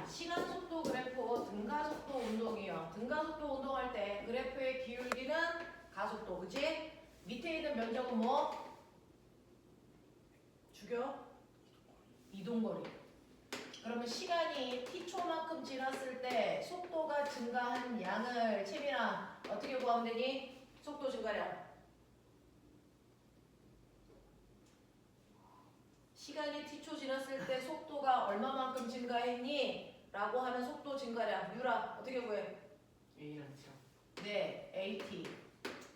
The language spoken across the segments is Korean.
시간 속도 그래프 등가 속도 운동이요. 등가 속도 운동할 때 그래프의 기울기는 가속도, 그치? 밑에 있는 면적은 뭐? 죽여? 이동거리. 그러면 시간이 t초만큼 지났을 때 속도가 증가한 양을 채민아 어떻게 구하면 되니? 속도 증가량. 시간이 t초 지났을 때 속도가 얼마만큼 증가했니? 라고 하는 속도 증가량. 유라 어떻게 구해? A랑죠. 네, AT.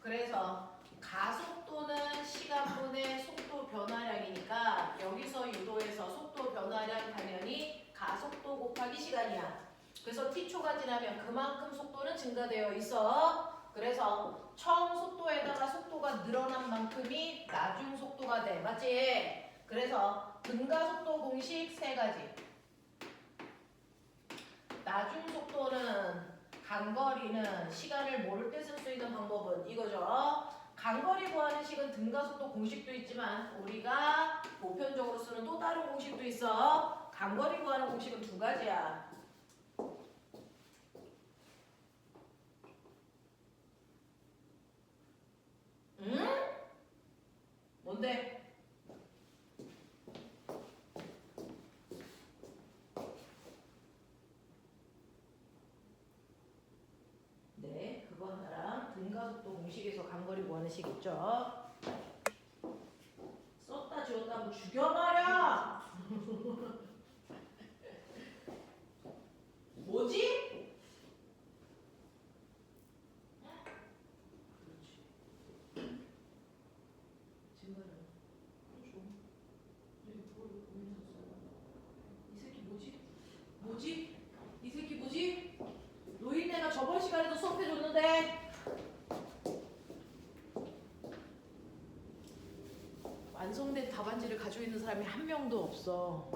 그래서 가속도는 시간분의 속도 변화량이니까 여기서 유도에서 속도 변화량 당연히 가속도 곱하기 시간이야. 그래서 t초가 지나면 그만큼 속도는 증가되어 있어. 그래서 처음 속도에다가 속도가 늘어난 만큼이 나중 속도가 돼. 맞지? 그래서 등가속도 공식 세 가지. 나중 속도는 간거리는 시간을 모를 때 쓸 수 있는 방법은 이거죠. 간거리 구하는 식은 등가속도 공식도 있지만 우리가 보편적으로 쓰는 또 다른 공식도 있어. 간거리 구하는 공식은 두 가지야. 응? 뭔데? 네, 그거 하나랑 등가속도 공식에서 간거리 구하는 식 있죠. 썼다 지웠다 하면 죽여버려! 뭐지? 그렇지. 증거를 줘. 내가 그걸 보면서 이 새끼 뭐지? 뭐지? 이 새끼 뭐지? 노인네가 저번 시간에도 수업해줬는데 완성된 답안지를 가지고 있는 사람이 한 명도 없어.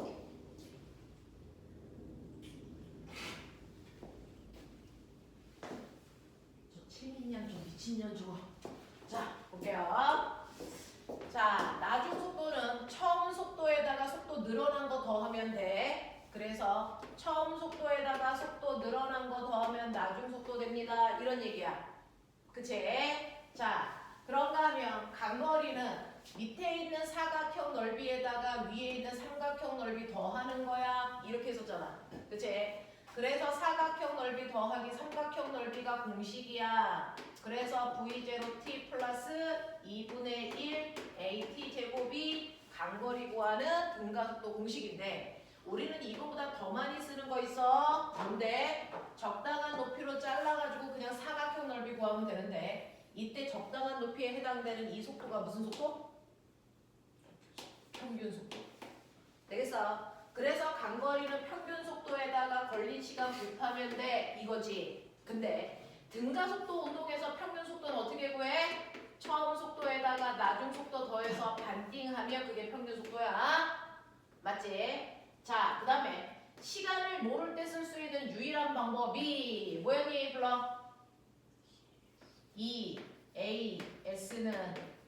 저 체민양 저 미친년 저거. 자, 볼게요. 자, 나중 속도는 처음 속도에다가 속도 늘어난 거 더하면 돼. 그래서 처음 속도에다가 속도 늘어난 거 더하면 나중 속도 됩니다. 이런 얘기야. 그치? 자, 그런가 하면 간거리는 밑에 있는 사각형 넓이에다가 위에 있는 삼각형 넓이 더하는 거야. 이렇게 했었잖아. 그치? 그래서 사각형 넓이 더하기 삼각형 넓이가 공식이야. 그래서 V0t 플러스 2분의 1 AT 제곱이 간거리 구하는 등가속도 공식인데 우리는 이거보다 더 많이 쓰는 거 있어. 뭔데? 적당한 높이로 잘라가지고 그냥 사각형 넓이 구하면 되는데 이때 적당한 높이에 해당되는 이 속도가 무슨 속도? 평균 속도. 되겠어? 그래서 간거리는 평균 속도에다가 걸린 시간 곱하면 돼. 이거지. 근데 등가속도 운동에서 평균 속도는 어떻게 구해? 처음 속도에다가 나중 속도 더해서 반띵하면 그게 평균 속도야. 맞지? 자, 그 다음에 시간을 모를 때 쓸 수 있는 유일한 방법이 뭐였니? 불러? EAS는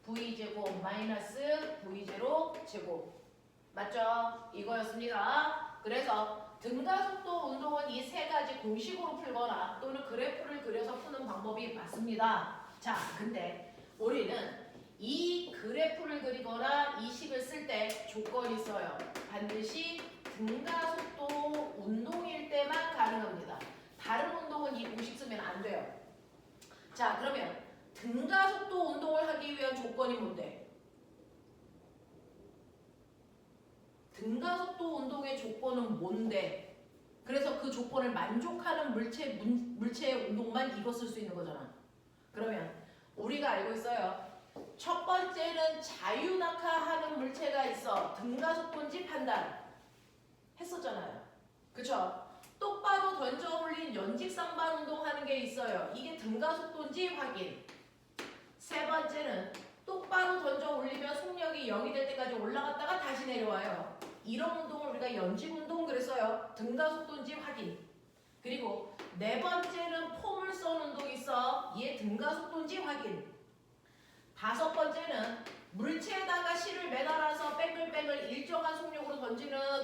V제곱 마이너스 V0 제곱. 맞죠? 이거였습니다. 그래서 등가속도 운동은 이 세 가지 공식으로 풀거나 또는 그래프를 그려서 푸는 방법이 맞습니다. 자, 근데 우리는 이 그래프를 그리거나 이 식을 쓸 때 조건이 있어요. 반드시 등가속도 운동일 때만 가능합니다. 다른 운동은 이 공식 쓰면 안 돼요. 자, 그러면 등가속도 운동을 하기 위한 조건이 뭔데? 등가속도 운동의 조건은 뭔데? 그래서 그 조건을 만족하는 물체의 운동만 이거 쓸 수 있는 거잖아. 그러면 우리가 알고 있어요. 첫 번째는 자유낙하하는 물체가 있어. 등가속도인지 판단 했었잖아요. 그쵸? 똑바로 던져 올린 연직상반 운동하는 게 있어요. 이게 등가속도인지 확인. 세 번째는 똑바로 던져 올리면 속력이 0이 될 때까지 올라갔다가 다시 내려와요. 이런 운동을 우리가 연직운동 그랬어요. 등가속도인지 확인. 그리고 네 번째는 포물선 운동이 있어. 얘 등가속도인지 확인. 다섯 번째는 물체에다가 실을 매달아서 뺑글뺑글 일정한 속력으로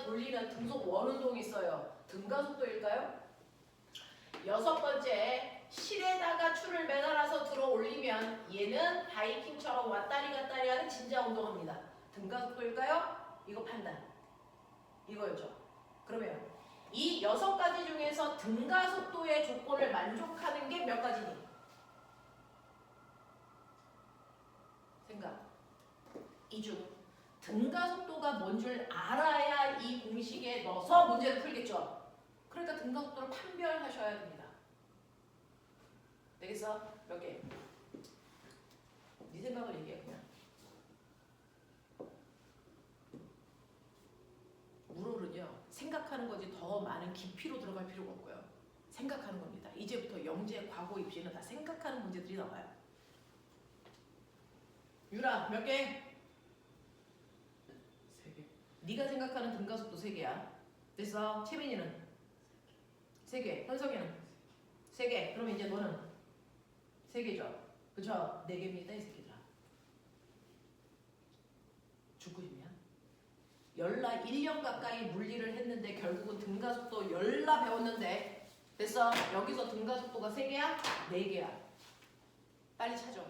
돌리는 등속 원운동이 있어요. 등가속도일까요? 여섯 번째, 실에다가 줄을 매달아서 들어 올리면 얘는 바이킹처럼 왔다리 갔다리 하는 진자 운동합니다. 등가속도일까요? 이거 판단. 이거였죠. 그러면 이 여섯 가지 중에서 등가속도의 조건을 만족하는 게 몇 가지니? 생각. 이 중 등가속도가 뭔 줄 알아야 이 공식에 넣어서 문제를 풀겠죠. 그러니까 등가속도를 판별하셔야 됩니다. 되겠어? 몇 개? 네 생각을 얘기해 그냥. 물어는요 생각하는 거지 더 많은 깊이로 들어갈 필요가 없고요. 생각하는 겁니다. 이제부터 영재, 과거, 입시는 다 생각하는 문제들이 나와요. 유라 몇 개? 3개. 네가 생각하는 등가속도 3개야. 됐어? 채민이는? 3개. 현석이는? 3개. 그럼 이제 너는? 3개죠? 그쵸? 4개입니다 이 새끼들아. 죽고 싶냐? 열라 1년 가까이 물리를 했는데 결국은 등가속도 열라 배웠는데 됐어? 여기서 등가속도가 3개야? 4개야. 빨리 찾아.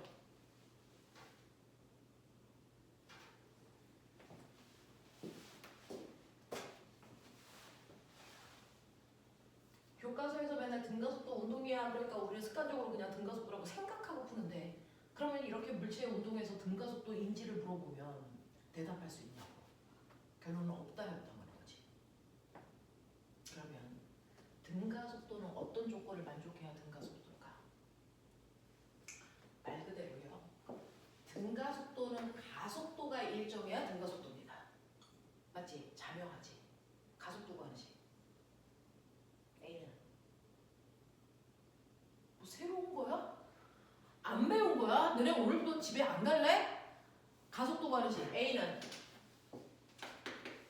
교과서에서 맨날 등가속도 운동이야 그러니까 우리는 습관적으로 그냥 등가속도라고 생각하고 푸는데 그러면 이렇게 물체의 운동에서 등가속도인지를 물어보면 대답할 수 있냐고. 결론은 없다였단 말이지. 그러면 등가속도는 어떤 조건을 만족해야 등가속도일까? 말 그대로요. 등가속도는 가속도가 일정해야 등가속도입니다. 맞지? 자명하지. 가속도가 하지. A는 뭐 새로운 거야? 안 배운 거야? 너네 오늘부터 집에 안 갈래? 가속도가 하지. A는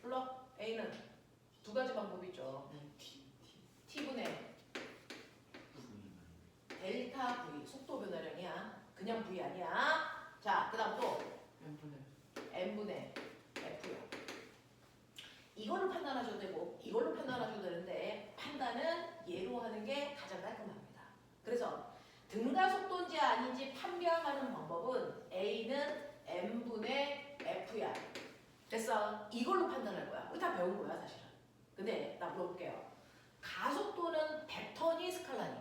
불러. A는 두 가지 방법이 있죠. T분의 델타 V 속도 변화량이야. 그냥 V 아니야. 자, 그 다음 또 N분의 F야. 이걸로 판단하셔도 되고 이걸로 판단하셔도 되는데 판단은 얘로 하는 게 가장 깔끔합니다. 그래서 등가속도인지 아닌지 판별하는 방법은 A는 N분의 F야. 됐어? 이걸로 판단할 거야. 우리 다 배운 거야 사실은. 근데 나 물어볼게요. 가속도는 벡터니 스칼라니?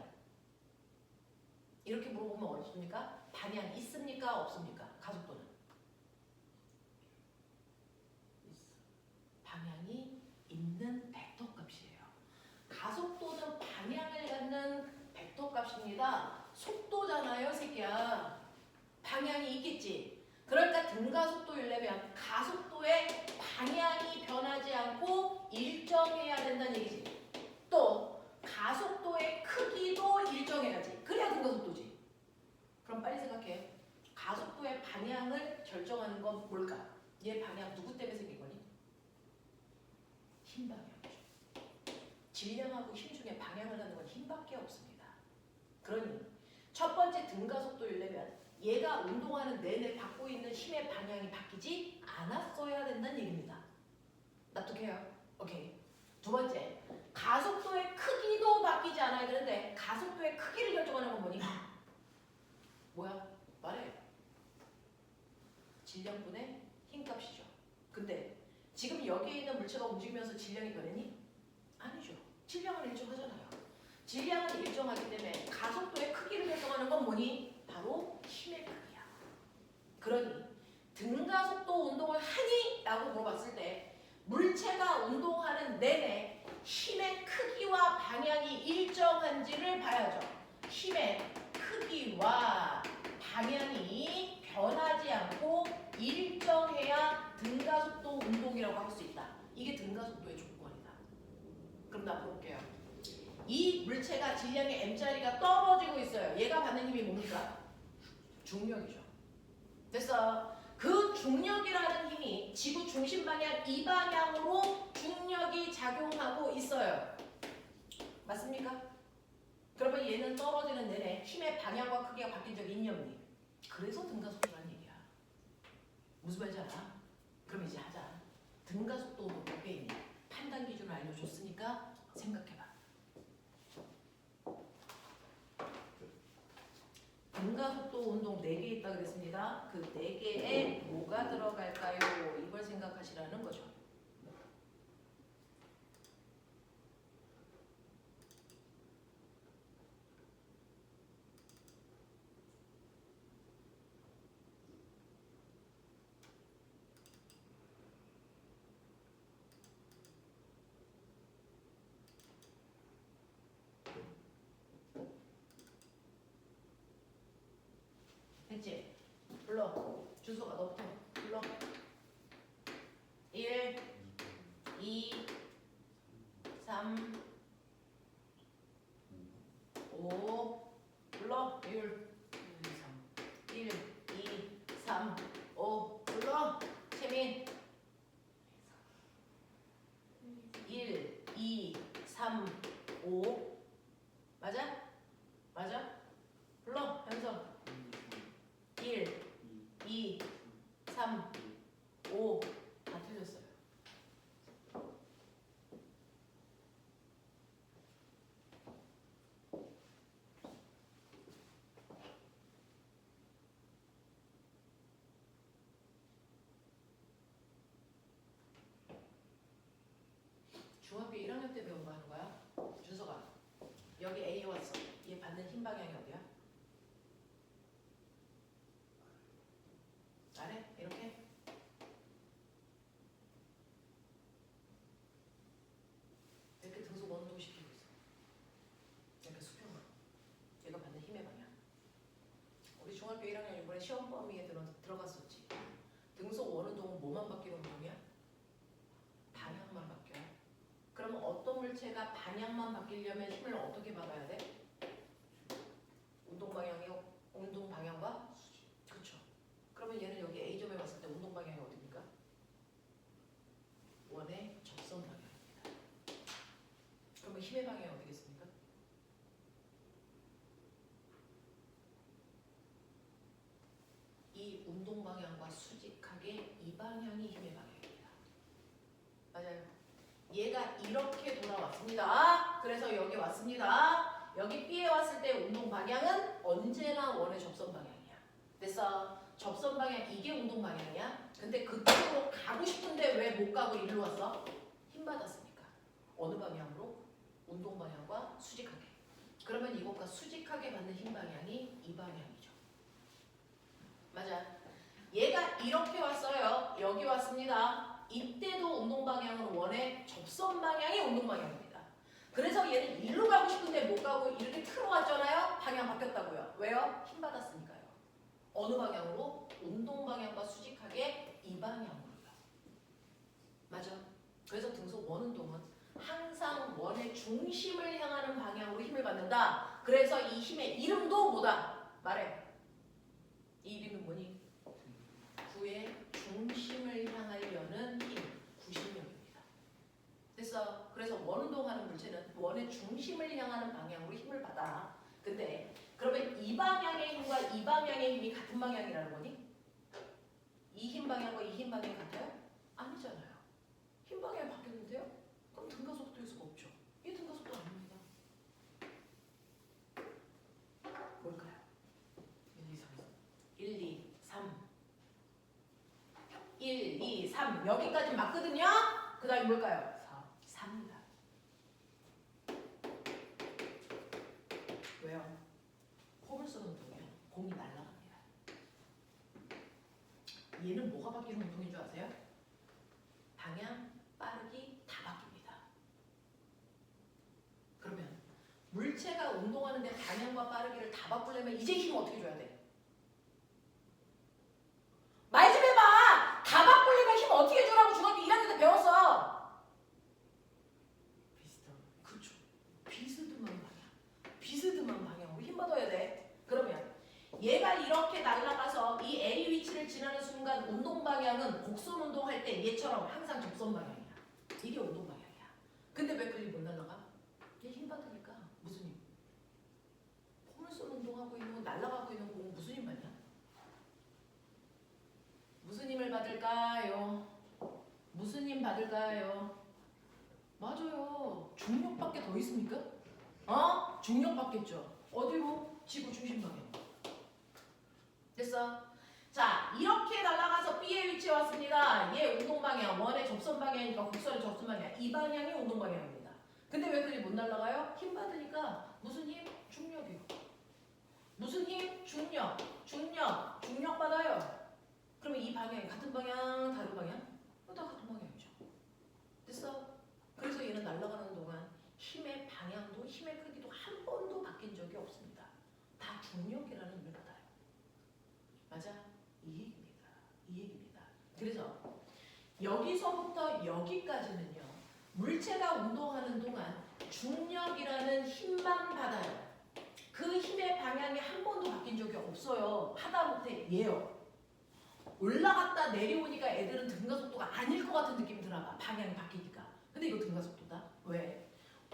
이렇게 물어보면 어떻습니까? 방향 있습니까? 없습니까? 가속도는? 방향이 있는 벡터 값이에요. 가속도는 방향을 갖는 벡터 값입니다. 속도잖아요, 새끼야. 방향이 있겠지. 그러니까 등가속도이려면 가속도의 방향이 변하지 않고 일정해야 된다는 얘기지. 또 가속도의 크기도 일정해야지. 그래야 등가속도지. 그럼 빨리 생각해. 가속도의 방향을 결정하는 건 뭘까? 얘 방향 누구 때문에 생긴 거니? 힘 방향이죠. 질량하고 힘 중에 방향을 갖는 건 힘밖에 없습니다. 그러니 첫 번째 등가속도이려면 얘가 운동하는 내내 받고 있는 힘의 방향이 바뀌지 않았어야 된다는 얘기입니다. 납득해요? 오케이. 두 번째, 가속도의 크기도 바뀌지 않아야 되는데 가속도의 크기를 결정하는 건 뭐니? 뭐야? 말해. 질량분의 힘값이죠. 근데 지금 여기에 있는 물체가 움직이면서 질량이 변했니? 아니죠. 질량은 일정하잖아요. 질량은 일정하기 때문에 가속도의 크기를 결정하는 건 뭐니? 바로 힘의 크기야. 그러니 등가속도 운동을 하니? 라고 물어봤을 때 물체가 운동하는 내내 힘의 크기와 방향이 일정한지를 봐야죠. 힘의 크기와 방향이 변하지 않고 일정해야 등가속도 운동이라고 할 수 있다. 이게 등가속도의 조건이다. 그럼 나 물어볼게요. 이 물체가 질량의 M자리가 떨어지고 있어요. 얘가 받는 힘이 뭡니까? 중력이죠. 됐어. 그 중력이라는 힘이 지구 중심 방향 이 방향으로 중력이 작용하고 있어요. 맞습니까? 그러면 얘는 떨어지는 내내 힘의 방향과 크기가 바뀐 적이 있니 없니? 그래서 등가속도라는 얘기야. 무슨 말인지 알아? 그럼 이제 하자. 등가속도 몇 개 있니? 판단 기준을 알려줬으니까 생각해봐. 등가속도 운동 4개 있다 그랬습니다. 그 4개에 뭐가 들어갈까요? 이걸 생각하시라는 거죠. 했지? 불러. 주소가 너부터 불러. 1, 2, 3, 5 불러. 1, 1, 2, 3, 5 불러. 채민 1, 2, 3, 5 맞아? 맞아? 불러. 현서 1, 2, 3, 5 다 틀렸어요. 중학교 1학년 때 배운 거 하는 거야? 준서가 여기 A 왔어. 얘 받는 흰 방향이 어디야? 아래? 이렇게? 이렇게 등속 원동 시키고 있어. 이렇게 수평으로. 얘가 받는 힘의 방향. 우리 중학교 1학년 이번에 시험 범위에 들어갔었지. 등속 원운동은 뭐만 바뀌는 운동이야? 방향만 바뀌어요. 그러면 어떤 물체가 방향만 바뀌려면 힘을 어떻게 받아야 돼? 운동 방향과 수직. 그렇죠. 그러면 얘는 여기 A점에 왔을 때 운동 방향이 어디입니까? 원의 접선 방향입니다. 그러면 힘의 방향이 어디겠습니까? 이 운동 방향과 수직하게 이 방향이 힘의 방향입니다. 맞아요. 얘가 이렇게 돌아왔습니다. 그래서 여기 왔습니다. 여기 B에 왔을 때 운동 방향은 언제나 원의 접선 방향이야. 됐어? 접선 방향 이게 운동 방향이야. 근데 그쪽으로 가고 싶은데 왜 못 가고 이리로 왔어? 힘 받았으니까. 어느 방향으로? 운동 방향과 수직하게. 그러면 이것과 수직하게 받는 힘 방향이 이 방향이죠. 맞아. 얘가 이렇게 왔어요. 여기 왔습니다. 이때도 운동 방향은 원의 접선 방향이 운동 방향입니다. 그래서 얘는 일로 가고 싶은데 못 가고 이렇게 틀어 왔잖아요. 방향 바뀌었다고요. 왜요? 힘 받았으니까요. 어느 방향으로? 운동 방향과 수직하게 이 방향으로요. 맞아. 그래서 등속 원운동은 항상 원의 중심을 향하는 방향으로 힘을 받는다. 그래서 이 힘의 이름도 뭐다? 말해. 이 이름은 뭐니? 구의 중심을 향하려는 힘, 구심력입니다. 됐어. 그래서 원운동하는 물체는 원의 중심을 향하는 방향으로 힘을 받아. 근데 그러면 이 방향의 힘과 이 방향의 힘이 같은 방향이라는 거니? 이 힘 방향과 이 힘 방향이 같아요? 아니잖아요. 힘 방향이 바뀌었는데요? 그럼 등가속도일 수가 없죠. 이 등가속도 아닙니다. 뭘까요? 1, 2, 3 1, 2, 3 여기까지 맞거든요? 그 다음에 뭘까요? 4입니다. 왜요? 폼을 쓰는 운동이에요. 공이 날아갑니다. 얘는 뭐가 바뀌는 운동인 줄 아세요? 방향, 빠르기 다 바뀝니다. 그러면 물체가 운동하는데 방향과 빠르기를 다 바꾸려면 이제 힘을 어떻게 줘야 돼? 말 좀 해봐! 다 바꾸려면 힘 어떻게 주라고 중학교 1학년 때 배웠어? 비슷한. 그렇죠. 비스듬한 방향으로 힘 받아야 돼. 그러면 얘가 이렇게 날아가서 이 A 위치를 지나는 순간 운동 방향은 곡선 운동할 때 얘처럼 항상 접선 방향이야. 이게 운동 방향이야. 근데 왜 그리 못 날아가? 얘 힘 받으니까. 무슨 힘? 폼을 쏜 운동하고 있는 건 날아가고 있는 공은 무슨 힘 받냐? 무슨 힘을 받을까요? 무슨 힘 받을까요? 맞아요. 중력밖에 뭐 있습니까? 중력 받겠죠. 어디로? 지구 중심 방향. 됐어? 자, 이렇게 날아가서 B의 위치에 왔습니다. 얘 운동 방향, 원의 접선 방향이니까 곡선의 접선 방향. 이 방향이 운동 방향입니다. 근데 왜 그리 못 날아가요? 힘 받으니까 무슨 힘? 중력이요. 무슨 힘? 중력. 중력 받아요. 그러면 이 방향이 같은 방향, 다른 방향? 다 같은 방향이죠. 됐어? 그래서 얘는 날아가는 동안 힘의 방향도 힘의 크기도 한 번도 바뀐 적이 없습니다. 다 중력이라는 힘을 받아요. 맞아? 이 얘기입니다. 이 얘기입니다. 그래서 여기서부터 여기까지는요. 물체가 운동하는 동안 중력이라는 힘만 받아요. 그 힘의 방향이 한 번도 바뀐 적이 없어요. 하다못해 얘요. 올라갔다 내려오니까 애들은 등가속도가 아닐 것 같은 느낌이 들어봐. 방향이 바뀌니까. 근데 이거 등가속도다. 왜?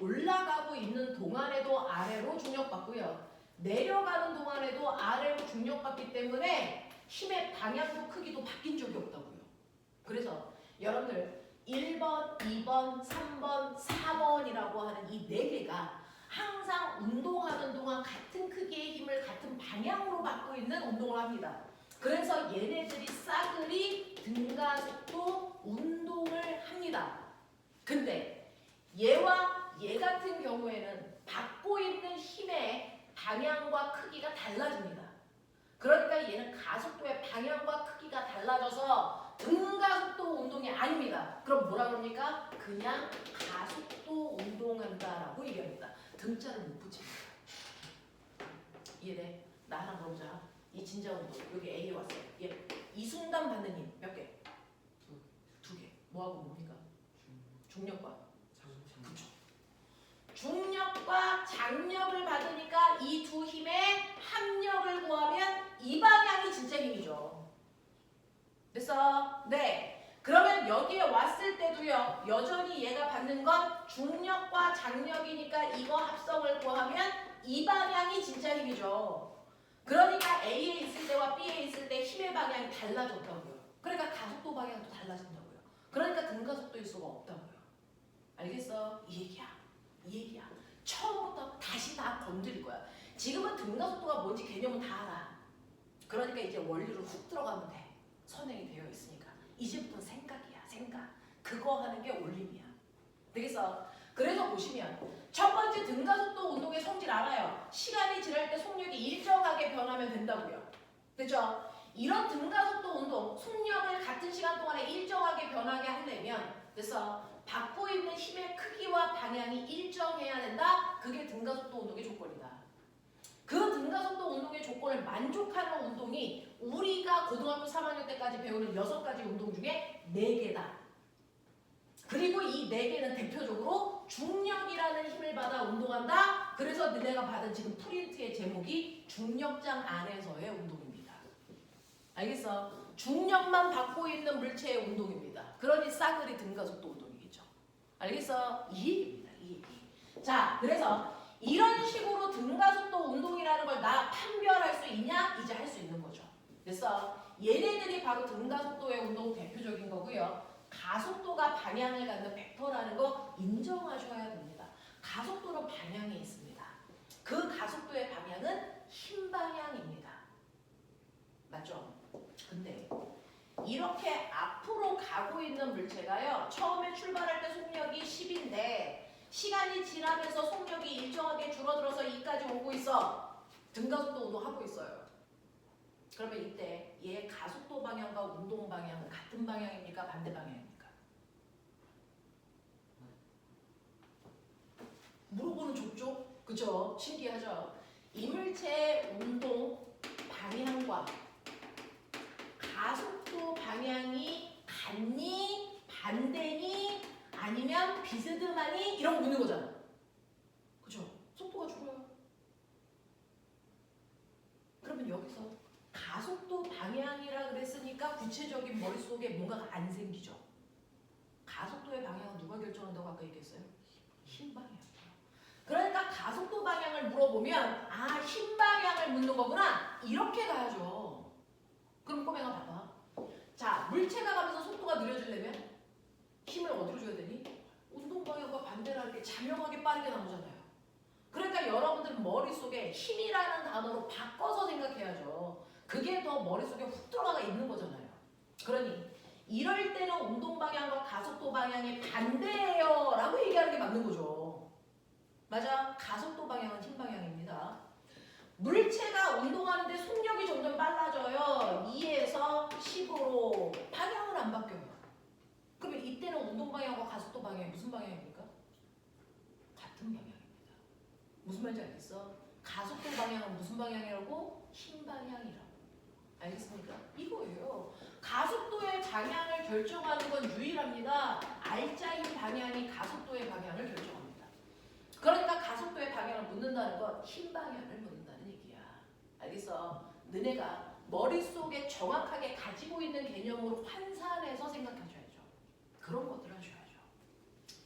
올라가고 있는 동안에도 아래로 중력받고요. 내려가는 동안에도 아래로 중력받기 때문에 힘의 방향도 크기도 바뀐 적이 없다고요. 그래서 여러분들 1번, 2번, 3번, 4번이라고 하는 이 4개가 항상 운동하는 동안 같은 크기의 힘을 같은 방향으로 받고 있는 운동을 합니다. 그래서 얘네들이 싸그리 등가속도 운동을 합니다. 근데 얘와 얘 같은 경우에는 받고 있는 힘의 방향과 크기가 달라집니다. 그러니까 얘는 가속도의 방향과 크기가 달라져서 등가속도 운동이 아닙니다. 그럼 뭐라 그럽니까? 그냥 가속도 운동한다라고 얘기합니다. 등자를 못 붙입니다. 이해돼? 나랑 보자. 이 진자 운동 여기 A에 왔어요. 얘 이 순간 받는 힘 몇 개? 두 개. 뭐하고 뭡니까? 중력과 그쵸. 중력과 장력을 받으니까 이 두 힘의 합력을 구하면 이 방향이 진짜 힘이죠. 됐어? 네. 그러면 여기에 왔을 때도요. 여전히 얘가 받는 건 중력과 장력이니까 이거 합성을 구하면 이 방향이 진짜 힘이죠. 그러니까 A에 있을 때와 B에 있을 때 힘의 방향이 달라졌다고요. 그러니까 가속도 방향도 달라진다고요. 그러니까 등가속도일 수가 없다고요. 알겠어? 이 얘기야. 이 얘기야. 처음부터 다시 다 건드릴 거야. 지금은 등가속도가 뭔지 개념은 다 알아. 그러니까 이제 원리로 훅 들어가면 돼. 선행이 되어 있으니까. 이제부터 생각이야. 생각. 그거 하는 게 올림이야. 되겠어? 그래서 보시면 첫 번째 등가속도 운동의 성질 알아요. 시간이 지날 때 속력이 일정하게 변하면 된다고요. 그죠? 이런 등가속도 운동, 속력을 같은 시간 동안에 일정하게 변하게 하려면 그래서 받고 있는 힘의 크기와 방향이 일정해야 된다. 그게 등가속도 운동의 조건이다. 그 등가속도 운동의 조건을 만족하는 운동이 우리가 고등학교 3학년 때까지 배우는 6가지 운동 중에 4개다. 그리고 이 4개는 대표적으로 중력이라는 힘을 받아 운동한다. 그래서 너네가 받은 지금 프린트의 제목이 중력장 안에서의 운동입니다. 알겠어? 중력만 받고 있는 물체의 운동입니다. 그러니 싸그리 등가속도 운동이겠죠. 알겠어? 이 얘기입니다. 이 얘기. 자, 그래서 이런 식으로 등가속도 운동이라는 걸 나 판별할 수 있냐? 이제 할 수 있는 거죠. 그래서 얘네들이 바로 등가속도의 운동 대표적인 거고요. 가속도가 방향을 갖는 벡터라는 거 인정하셔야 됩니다. 가속도는 방향에 있습니다. 그 가속도의 방향은 힘 방향입니다. 맞죠? 근데 이렇게 앞으로 가고 있는 물체가요. 처음에 출발할 때 속력이 10인데 시간이 지나면서 속력이 일정하게 줄어들어서 2까지 오고 있어. 등가속도 운동하고 있어요. 그러면 이때 얘 가속도 방향과 운동 방향은 같은 방향입니까? 반대 방향입니까? 물어보는 족족? 그죠? 신기하죠? 이물체의 운동 방향과 가속도 방향이 같니? 반대니? 아니면 비스듬하니? 이런 거 묻는 거잖아. 그죠? 속도가 줄어요. 그러면 여기서 가속도 방향이라 그랬으니까 구체적인 머릿속에 뭔가가 안 생기죠. 가속도의 방향은 누가 결정한다고 아까 얘기했어요? 힘 방향. 그러니까 가속도 방향을 물어보면 아, 힘 방향을 묻는 거구나. 이렇게 가야죠. 그럼 꼬맹아 봐봐. 자, 물체가 가면서 속도가 느려지려면 힘을 어디로 줘야 되니? 운동 방향과 반대로 하는 게 자명하게 빠르게 나오잖아요. 그러니까 여러분들 머릿속에 힘이라는 단어로 바꿔서 생각해야죠. 그게 더 머릿속에 훅 들어가 있는 거잖아요. 그러니 이럴 때는 운동 방향과 가속도 방향이 반대예요 라고 얘기하는 게 맞는 거죠. 맞아. 가속도 방향은 힘 방향입니다. 물체가 운동하는데 속력이 점점 빨라져요. 2에서 10으로 방향은 안 바뀌어요. 그러면 이때는 운동 방향과 가속도 방향이 무슨 방향입니까? 같은 방향입니다. 무슨 말인지 알겠어? 가속도 방향은 무슨 방향이라고? 힘 방향이라고. 알겠습니까? 이거예요. 가속도의 방향을 결정하는 건 유일합니다. 알짜인 방향이 가속도의 방향을 결정합니다. 그러니까 가속도의 방향을 묻는다는 건 힘 방향을 묻는다는 얘기야. 알겠어? 너네가 머릿속에 정확하게 가지고 있는 개념으로 환산해서 생각하셔야죠. 그런 것들 하셔야죠.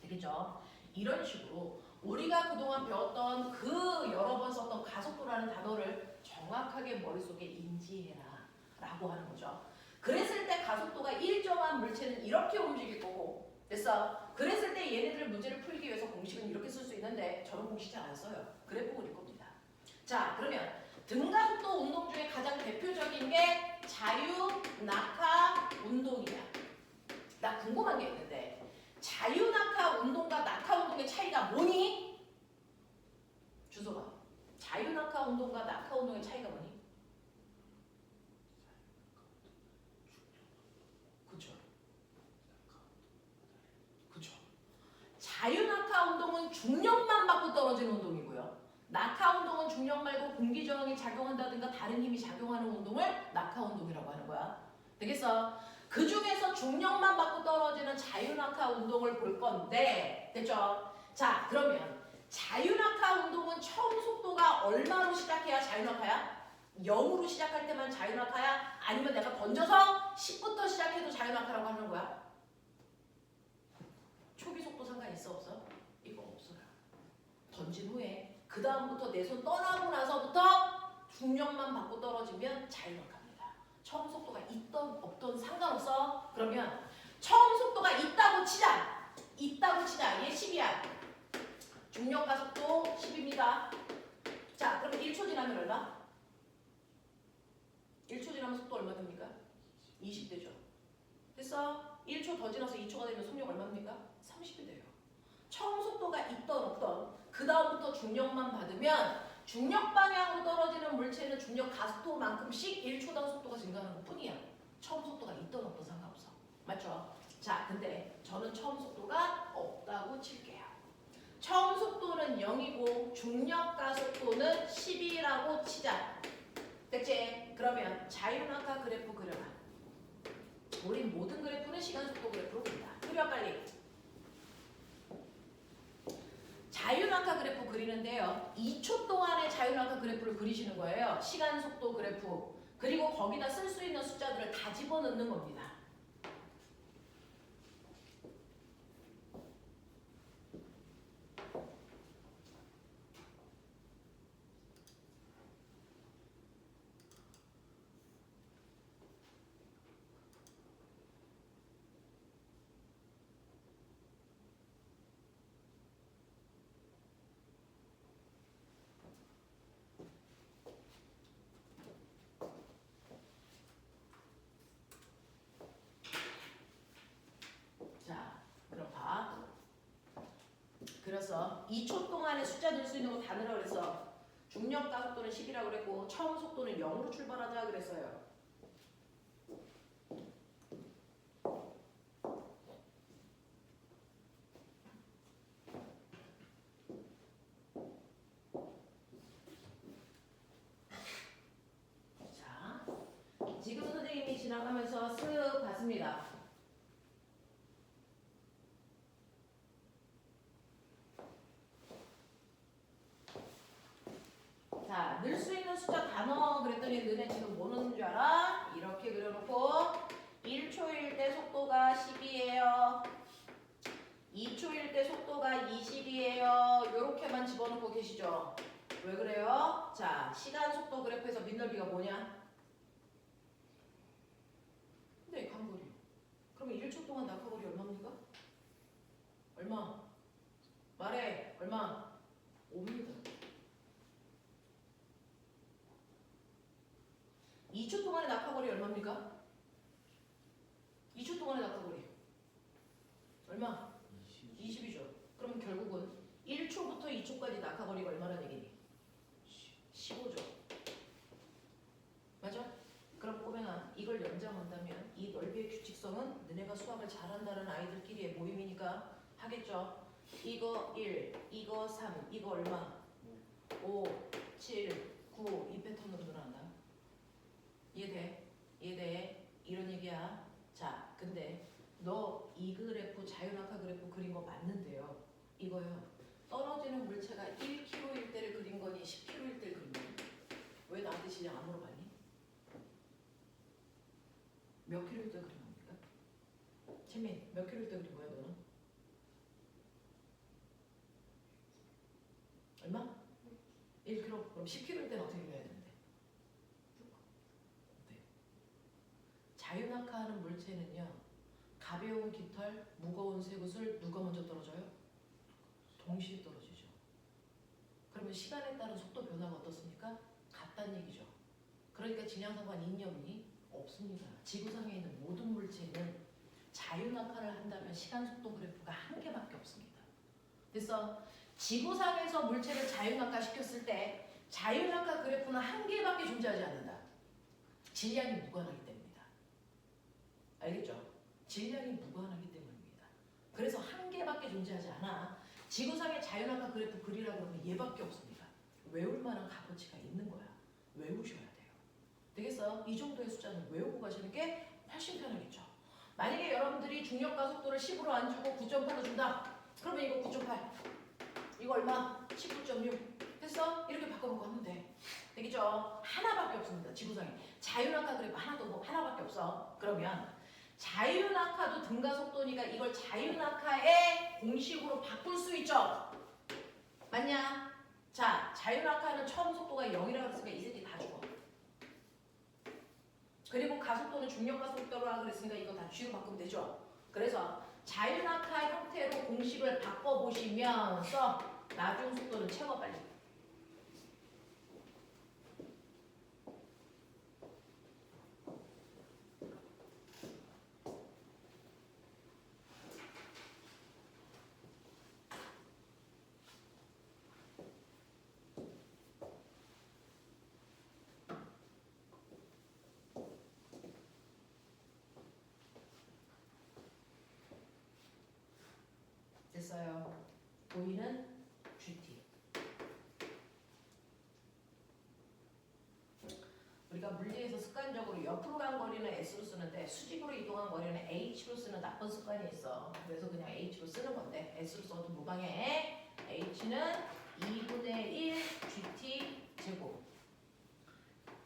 되겠죠? 이런 식으로 우리가 그동안 배웠던 그 여러 번 썼던 가속도라는 단어를 정확하게 머릿속에 인지해라 라고 하는 거죠. 그랬을 때 가속도가 일정한 물체는 이렇게 움직일 거고, 됐어? 그랬을 때 얘네들 문제를 풀기 위해서 공식은 이렇게 쓸 수 있는데 저는 공식 잘 안 써요. 그래프 그릴 겁니다. 자, 그러면 등가속도 운동 중에 가장 대표적인 게 자유, 낙하 운동이야. 나 궁금한 게 있는데 자유 낙하 운동과 낙하 운동의 차이가 뭐니? 주소가. 자유 낙하 운동과 낙하 운동의 차이가 뭐니? 그쵸. 그쵸. 자유 낙하 운동은 중력만 받고 떨어지는 운동이고요. 낙하 운동은 중력 말고 공기 저항이 작용한다든가 다른 힘이 작용하는 운동을 낙하 운동이라고 하는 거야. 되겠어? 그 중에서 중력만 받고 떨어지는 자유낙하 운동을 볼 건데, 됐죠? 자, 그러면 자유낙하 운동은 처음 속도가 얼마로 시작해야 자유낙하야? 0으로 시작할 때만 자유낙하야? 아니면 내가 던져서 10부터 시작해도 자유낙하라고 하는 거야? 초기 속도 상관 있어 없어? 이거 없어요. 던진 후에 그 다음부터 내 손 떠나고 나서부터 중력만 받고 떨어지면 자유낙하. 처음 속도가 있던 없던 상관없어. 그러면 처음 속도가 있다고 치자. 얘 10이야. 중력 가속도 10입니다. 자, 그러면 1초 지나면 얼마? 1초 지나면 속도 얼마 됩니까? 20 되죠. 됐어? 1초 더 지나서 2초가 되면 속력 얼마입니까? 30이 돼요. 처음 속도가 있던 없던 그 다음부터 중력만 받으면 중력 방향으로 떨어지는 물체는 중력 가속도만큼씩 1초당 속도가 증가하는 것 뿐이야. 처음 속도가 있던 없던 상관없어. 맞죠? 자, 근데 저는 처음 속도가 없다고 칠게요. 처음 속도는 0이고 중력 가속도는 10이라고 치자. 됐지? 그러면 자유낙하 그래프 그려라. 우린 모든 그래프는 시간 속도 그래프로 그린다. 그려 빨리. 자유낙하 그래프 그리는데요. 2초 동안의 자유낙하 그래프를 그리시는 거예요. 시간 속도 그래프. 그리고 거기다 쓸 수 있는 숫자들을 다 집어넣는 겁니다. 그래서 2초 동안에 숫자 넣을 수 있는 거 다 넣으라고 그랬어. 중력 가속도는 10이라고 그랬고 처음 속도는 0으로 출발하자 그랬어요. 자, 지금 선생님이 지나가면서 쓱 봤습니다. 자, 넣을 수 있는 숫자 다 넣어 그랬더니 너네 지금 뭐 넣는 줄 알아? 이렇게 그려놓고 1초일 때 속도가 10이에요. 2초일 때 속도가 20이에요. 이렇게만 집어넣고 계시죠? 왜 그래요? 자, 시간 속도 그래프에서 민넓이가 뭐냐? 네, 간거리. 그러면 1초 동안 낙하거리 얼마입니까? 얼마? 말해. 얼마? 5m. 2초 동안의 낙하거리 얼마입니까? 2초 동안의 낙하거리. 얼마? 20이죠. 그럼 결국은 1초부터 2초까지 낙하거리가 얼마나 얘기니? 15죠. 맞아? 그럼 꼬맹아 이걸 연장한다면 이 넓이의 규칙성은 너네가 수학을 잘한다는 아이들끼리의 모임이니까 하겠죠. 이거 1, 이거 3, 이거 얼마? 5, 7, 9 이 패턴으로 늘어난다. 이해돼? 이해돼? 이런 얘기야. 자, 근데 너 이 그래프 자유낙하 그래프 그린 거 맞는데요. 이거요. 떨어지는 물체가 1kg일 때를 그린 거니 10kg일 때를 그린 거니? 왜 나한테 질량 안 물어봤니? 몇 킬로일 때 그린 겁니까? 채민, 몇 킬로일 때 그린 거야 너는? 얼마? 1kg. 그럼 10kg일 때는 어떻게 그려야 되는데? 네. 자유낙하하는 물체는요. 가벼운 깃털, 무거운 쇠구슬 누가 먼저 떨어져요? 동시에 떨어지죠. 그러면 시간에 따른 속도 변화가 어떻습니까? 같다는 얘기죠. 그러니까 질량상관 있니 없니? 없습니다. 지구상에 있는 모든 물체는 자유낙하를 한다면 시간 속도 그래프가 한 개밖에 없습니다. 그래서 지구상에서 물체를 자유낙하 시켰을 때 자유낙하 그래프는 한 개밖에 존재하지 않는다. 질량이 무관하기 때문이다. 알겠죠? 질량이 무관하기 때문입니다. 그래서 한 개밖에 존재하지 않아. 지구상의 자유낙하 그래프 그리라고 하면 얘밖에 없습니다. 외울 만한 값어치가 있는 거야. 외우셔야 돼요. 되겠어? 이 정도의 숫자는 외우고 가시는 게 훨씬 편하겠죠. 만약에 여러분들이 중력과 속도를 10으로 안 주고 9.8로 준다. 그러면 이거 9.8. 이거 얼마? 19.6. 됐어? 이렇게 바꿔놓고 하면 돼. 되겠죠? 하나밖에 없습니다. 지구상에. 자유낙하 그래프 하나밖에 없어. 그러면 자유낙하도 등가속도니까 이걸 자유낙하의 공식으로 바꿀 수 있죠. 맞냐? 자, 자유낙하는 처음 속도가 0이라고 했으니까 이 새끼 다 죽어. 그리고 가속도는 중력가속도라 그랬으니까 이거 다 G로 바꾸면 되죠. 그래서 자유낙하 형태로 공식을 바꿔보시면서 나중 속도는 채워 빨리. 됐어요. 보이는 GT. 우리가 물리에서 습관적으로 옆으로 간 거리는 S로 쓰는데 수직으로 이동한 거리는 H로 쓰는 나쁜 습관이 있어. 그래서 그냥 H로 쓰는 건데 S로 써도 무방해. H는 2분의 1 GT 제곱.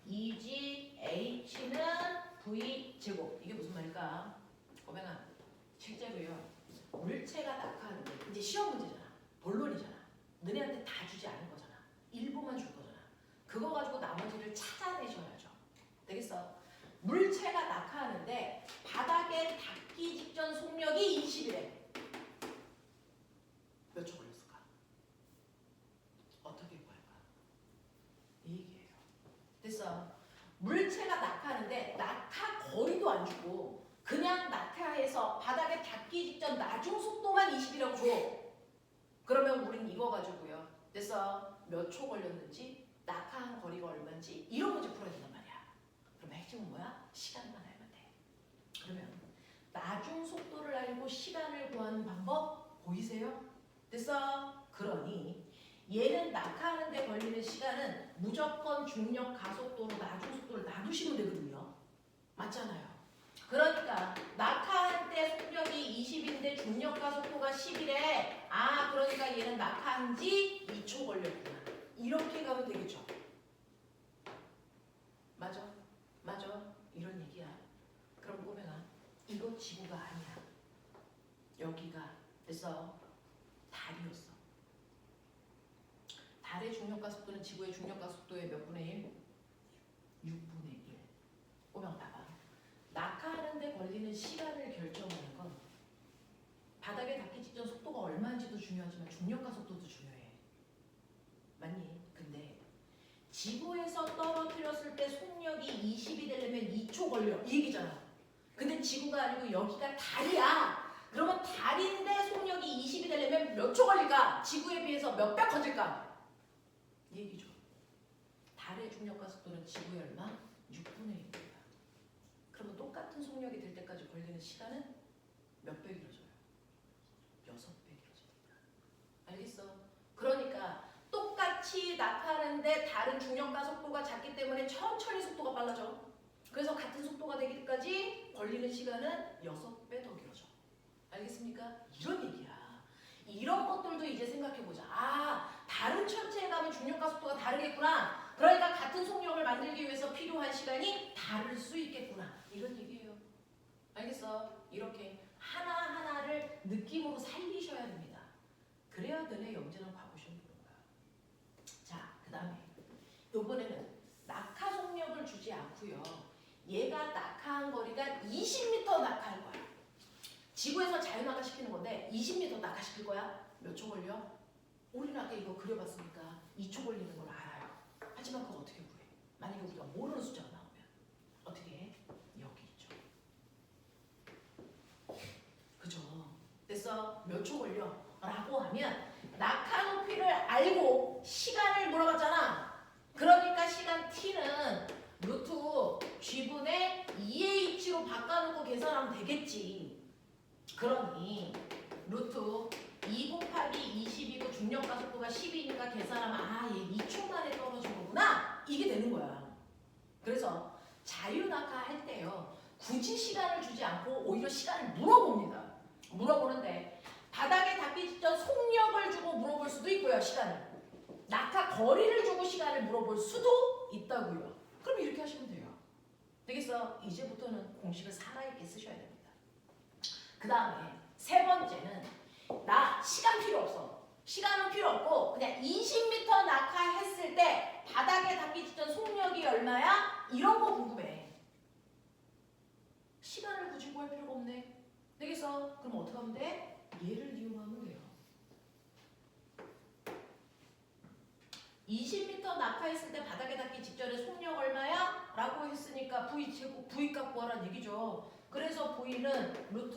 2G H는 V 제곱. 이게 무슨 말일까? 꼬맹아, 실제로요. 물체가 낙하하는데 이제 시험 문제잖아. 본론이잖아. 너네한테 다 주지 않은 거잖아. 일부만 줄 거잖아. 그거 가지고 나머지를 찾아내셔야죠. 되겠어? 물체가 낙하하는데 바닥에 닿기 직전 속력이 20이래. 몇 초 걸렸을까? 어떻게 구할까? 이 얘기예요. 됐어? 물체가 낙하하는데 낙하 거리도 안 주고 그냥 낙하해서 바닥에 닿기 직전 나중 속도만 20이라고 줘. 그러면 우린 이거 가지고요. 됐어? 몇 초 걸렸는지 낙하한 거리가 얼마인지 이런 문제 풀어야 된단 말이야. 그럼 핵심은 뭐야? 시간만 알면 돼. 그러면 나중 속도를 알고 시간을 구하는 방법 보이세요? 됐어? 그러니 얘는 낙하하는 데 걸리는 시간은 무조건 중력 가속도로 나중 속도를 놔두시면 되거든요. 맞잖아요. 그러니까 낙하할 때 속력이 20인데 중력 가속도가 10이래. 아, 그러니까 얘는 낙하한 지 2초 걸렸구나. 이렇게 가면 되겠죠. 맞아. 맞아. 이런 얘기야. 그럼 꼬맹아, 이거 지구가 아니야. 여기가 됐어. 달이었어. 달의 중력가 속도는 지구의 중력가 속도의 몇 분의 1? 6분의 1. 꼬맹아 봐봐. 낙하하는 데 걸리는 시간을 결정하는 건 바닥에 닿기 직전 직전 속도가 얼마인지도 중요하지만 중력과 속도도 중요해. 맞니? 근데 지구에서 떨어뜨렸을 때 속력이 20이 되려면 2초 걸려. 이 얘기잖아. 근데 지구가 아니고 여기가 달이야. 그러면 달인데 속력이 20이 되려면 몇 초 걸릴까? 지구에 비해서 몇 배 커질까? 이 얘기죠. 달의 중력과 속도는 지구의 얼마? 6분의 1입니다. 그러면 똑같은 속력이 될 때까지 걸리는 시간은 몇 배 길어져요? 6배 길어집니다. 알겠어? 그러니까 똑같이 낙하하는데 다른 중력과 속도가 작기 때문에 천천히 속도가 빨라져. 그래서 같은 속도가 되기까지 걸리는 시간은 6배 더 길어져. 알겠습니까? 이런 얘기야. 이런 것들도 이제 생각해보자. 아, 다른 천체에 가면 중력과 속도가 다르겠구나. 그러니까 같은 속력을 만들기 위해서 필요한 시간이 다를 수 있겠구나. 이런 얘기예요. 알겠어? 이렇게 하나하나를 느낌으로 살리셔야 됩니다. 그래야 너네 영재는 과거 시험 보는 거야. 자, 그 다음에 이번에는 낙하 속력을 주지 않고요. 얘가 낙하한 거리가 20m 낙하할 거야. 지구에서 자유낙하 시키는 건데 20m 낙하시킬 거야. 몇 초 걸려? 우리는 아까 이거 그려봤으니까 2초 걸리는 걸 알아요. 하지만 그거 어떻게 구해? 만약에 우리가 모르는 숫자가 나오면 어떻게 해? 여기 있죠. 그죠? 됐어? 몇 초 걸려? 라고 하면 낙하 높이를 알고 시간을 물어봤잖아. 그러니까 시간 t는 루트 g분의 2h로 바꿔놓고 계산하면 되겠지. 그러니 루트 2 곱하기 20이고 중력과 속도가 10이니까 계산하면 아, 얘 2초 만에 떨어진 거구나. 이게 되는 거야. 그래서 자유낙하 할 때요. 굳이 시간을 주지 않고 오히려 시간을 물어봅니다. 물어보는데 바닥에 닿기 직전 속력을 주고 물어볼 수도 있고요. 시간을. 낙하 거리를 주고 시간을 물어볼 수도 있다고요. 그럼 이렇게 하시면 돼요. 되겠어? 이제부터는 공식을 살아있게 쓰셔야 됩니다. 그 다음에 세 번째는 나 시간 필요 없어. 시간은 필요 없고 그냥 20m 낙하했을 때 바닥에 닿기 직전 속력이 얼마야? 이런 거 궁금해. 시간을 굳이 구할 필요가 없네. 되겠어? 그럼 어떻게 하면 돼? 얘를 이용하면 돼요. 20m 낙하했을 때 바닥에 닿기 직전에 속력 얼마야? 라고 했으니까 V제곱, V값 구하라는 얘기죠. 그래서 V는 루트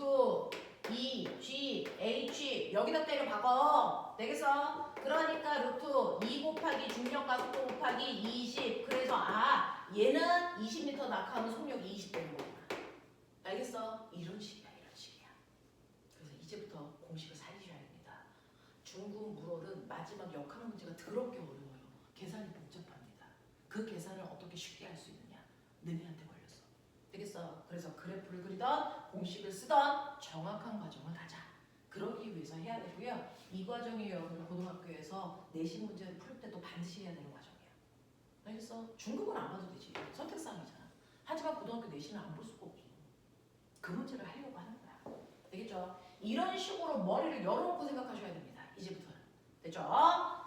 2G, H 여기다 때려 박어. 되겠어? 그러니까 루트 2 곱하기 중력과 속도 곱하기 20. 그래서 아, 얘는 20m 낙하하면 속력이 20 되는 거구나. 알겠어? 이런 식이야, 이런 식이야. 그래서 이제부터 공식을 살리셔야 됩니다. 중급 물어는 마지막 역학 문제가 더럽게 어려워요. 계산이 복잡합니다. 그 계산을 어떻게 쉽게 할 수 있느냐? 너네한테 걸렸어. 되겠어? 그래서 그래프를 그리던 공식을 쓰던 정확한 과정을 가자. 그러기 위해서 해야 되고요. 이 과정이 여러분들 고등학교에서 내신 문제를 풀 때도 반드시 해야 되는 과정이야. 알겠어? 중급은 안 봐도 되지. 선택사항이잖아. 하지만 고등학교 내신을 안 볼 수가 없어. 그 문제를 하려고 하는 거야. 되겠죠? 이런 식으로 머리를 열어놓고 생각하셔야 됩니다. 이제부터는. 됐죠?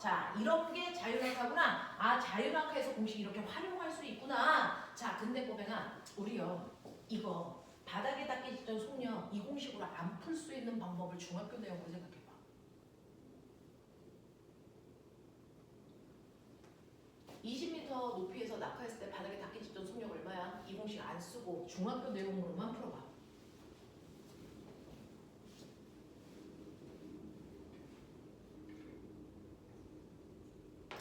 자, 이런 게 자유낙하구나. 아, 자유낙하에서 공식 이렇게 활용할 수 있구나. 자, 근데 보면은 우리요, 이거 바닥에 닿기 직전 속력 이 공식으로 안 풀 수 있는 방법을 중학교 내용으로 생각해봐. (20m) 높이에서 낙하했을 때 바닥에 닿기 직전 속력 얼마야? 이 공식 안 쓰고 중학교 내용으로만 풀어봐.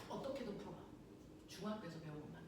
어떻게든 풀어봐. 중학교에서 배운 것만.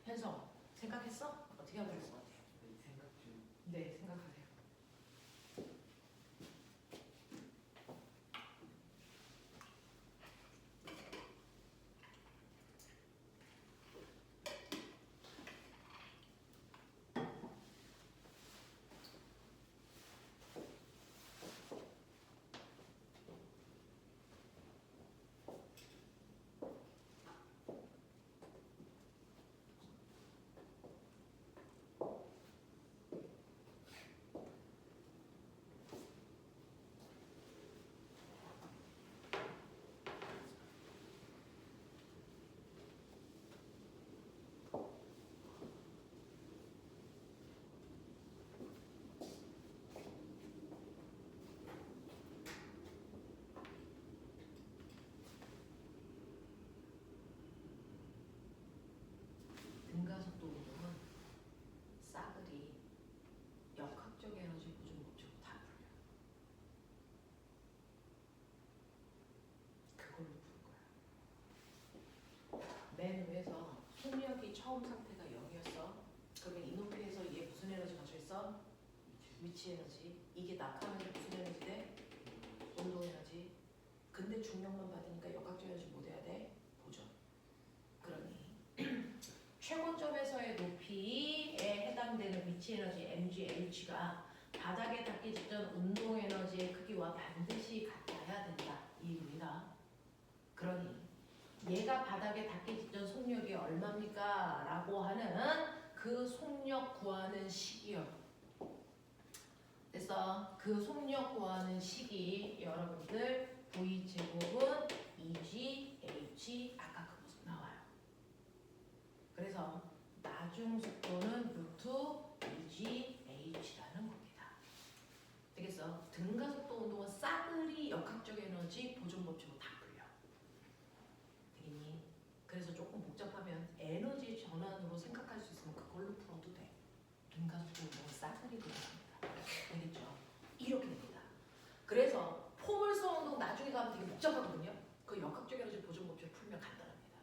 현성 생각했어? 어떻게 하면 좋을 것 같아요? 생각 중. 네, 생각하세요. 등가속도 운동은 싸그리 역학적 에너지 보존 법칙으로 다 풀려. 그걸로 풀 거야. 맨 위에서 속력이 처음 상태가 0이었어. 그러면 이 높이에서 얘 무슨 에너지 가져 있어? 위치 에너지. 이게 낙하하면 무슨 에너지 돼? 운동 에너지. 근데 중력만 받으니까 역학적 에너지 못 해야 돼? 보존. 그러니 최고점에서의 높이에 해당되는 위치 에너지 mgH가 바닥에 닿기 직전 운동 에너지의 크기와 반드시 같아야 된다. 이 의미다. 그러니 얘가 바닥에 닿기 직전 속력이 얼마입니까? 라고 하는 그 속력 구하는 식이요. 됐어? 그 속력 구하는 식이 여러분들 V제곱은 2GH 아까 그 모습 나와요. 그래서 나중 속도는 루트 2GH라는 겁니다. 되겠어? 등가속도 운동은 싸그리 역학적 에너지 보존 법칙으로 다 풀려. 되겠니? 그래서 조금 복잡하면 에너지 전환으로 생각할 수 있으면 그걸로 풀어도 돼. 등가속도 운동은 싸그리 그렇습니다. 되겠죠? 이렇게 됩니다. 그래서 포물선 운동 나중에 가면 되게 복잡하거든요. 그 역학적 에너지 보존 법칙 풀면 간단합니다.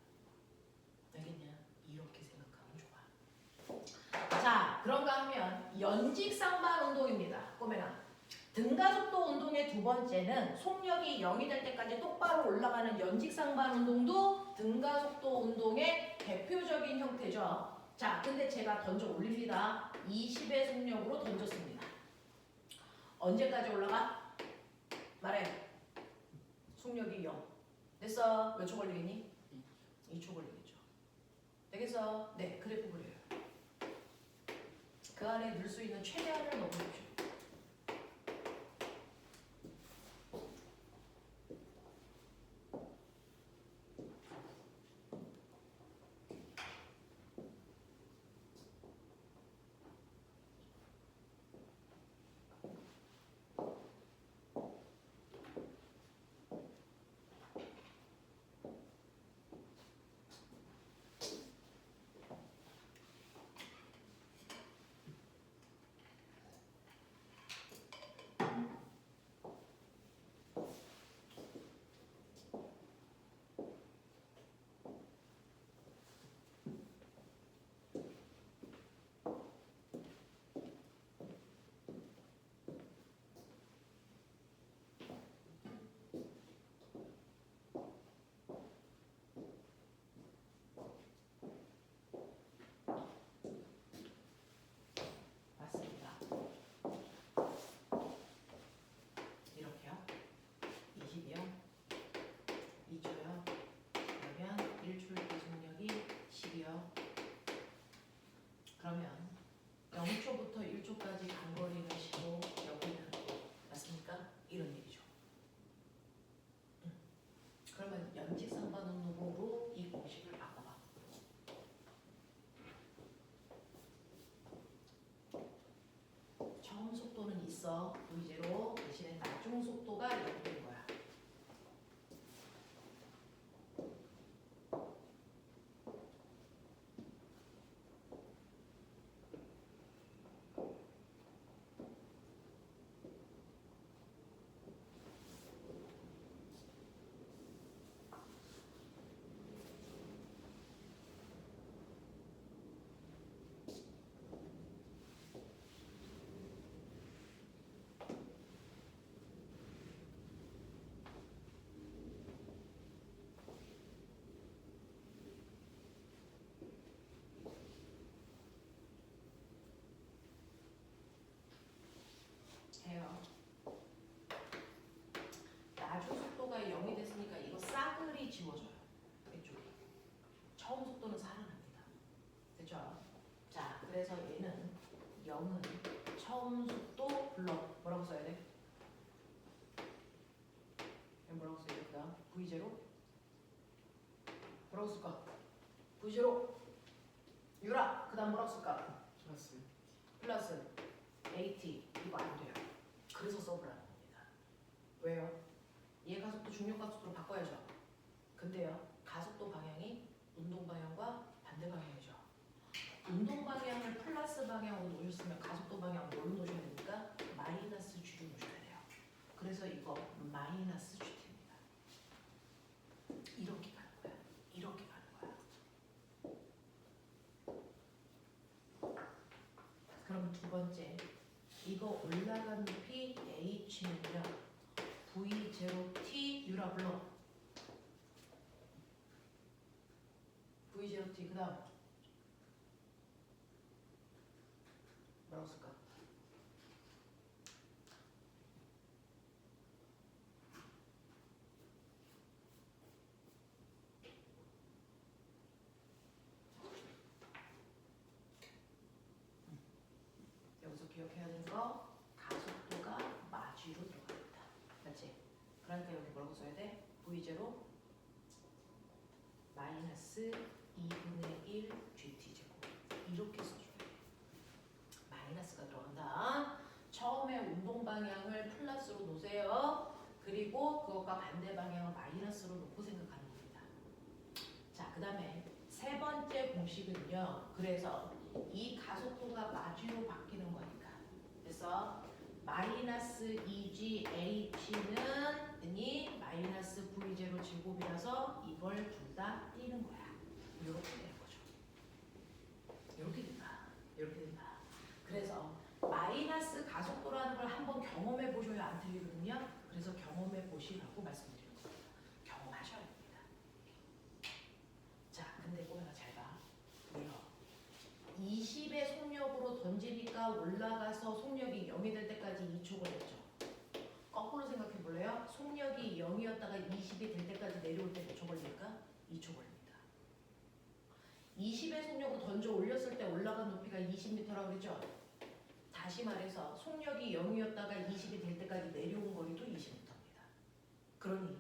알겠냐? 이렇게 생각하면 좋아. 자, 그런가 하면 연직상반 운동입니다. 꼬매나. 등가속도 운동의 두 번째는 속력이 0이 될 때까지 똑바로 올라가는 연직상반 운동도 등가속도 운동의 대표적인 형태죠. 자, 근데 제가 던져 올립니다. 20의 속력으로 던졌습니다. 언제까지 올라가? 말해. 속력이 0. 됐어? 몇 초 걸리겠니? 2초 걸리겠죠. 되겠어? 네, 그래프 그려요. 그 안에 넣을 수 있는 최대한을 넣어보십시오. 맞습니다. 이렇게요. 20이요. 2초요. 그러면 1초일 때 속력이 10이요. 그러면 0초부터 1초까지 간거리는 15, 여기는 맞습니까? 이런 얘기죠. 그러면 연직상반 운동으로 이 공식을 바꿔봐. 처음 속도는 있어. V제로 대신에 나중 속도가 0인 거야. 0은 처음 속도 불러. 뭐라고 써야 돼? 뭐라고 써야 돼? 그 다음 V0 뭐라고 쓸까? V0 유라. 그 다음 뭐라고 쓸까? 플러스 AT. 이거 안 돼요. 그래서 써보라는 겁니다. 왜요? 얘 가속도 중력 가속도로 바꿔야죠. 근데요, 가속도 방향이 운동 방향과 반대 방향이죠. 운동 방향을 플러스 방향으로 놓으셨으면 가속도 방향 뭘로 놓으셔야 됩니까? 마이너스 G로 놓으셔야 돼요. 그래서 이거 마이너스 GT입니다. 이렇게 가는 거야. 이렇게 가는 거야. 그럼 두 번째, 이거 올라간 높이 H는요 V0T 유라 불러. V0T 그 다음 뭐라고 쓸까? 여기서 기억해야 되는 거 가속도가 마주로 들어갑니다. 맞지? 그러니까 여기 뭐라고 써야 돼? V0 마이너스 2분의 1 GT제곱 이렇게 써줘야 돼. 마이너스가 들어간다. 처음에 운동 방향을 플러스로 놓으세요. 그리고 그것과 반대 방향을 마이너스로 놓고 생각하는 겁니다. 자, 그 다음에 세 번째 공식은요. 그래서 이 가속도가 마주로 바뀌는 거니까. 그래서 마이너스 2g h는 이 마이너스 v0 제곱이라서 이걸 둘 다 띄는 거야. 이렇게 되는 거죠. 이렇게 된다. 이렇게 된다. 그래서 마이너스 가속도라는 걸 한번 경험해 보셔야 안 틀리거든요. 그래서 경험해 보시라고 말씀드리는 겁니다. 경험하셔야 됩니다. 자, 근데 꼬매가 잘 봐. 왜요? 20의 속력으로 던지니까 올라가서 속력이 0이 될 때까지 2초 걸렸죠. 거꾸로 생각해 볼래요? 속력이 0이었다가 20이 될 때까지 내려올 때 몇 초 걸릴까? 2초 걸립니다. 20의 속력으로 던져 올렸을 때 올라간 높이가 20m라고 그랬죠? 다시 말해서 속력이 0이었다가 20이 될 때까지 내려온 거리도 20m입니다. 그러니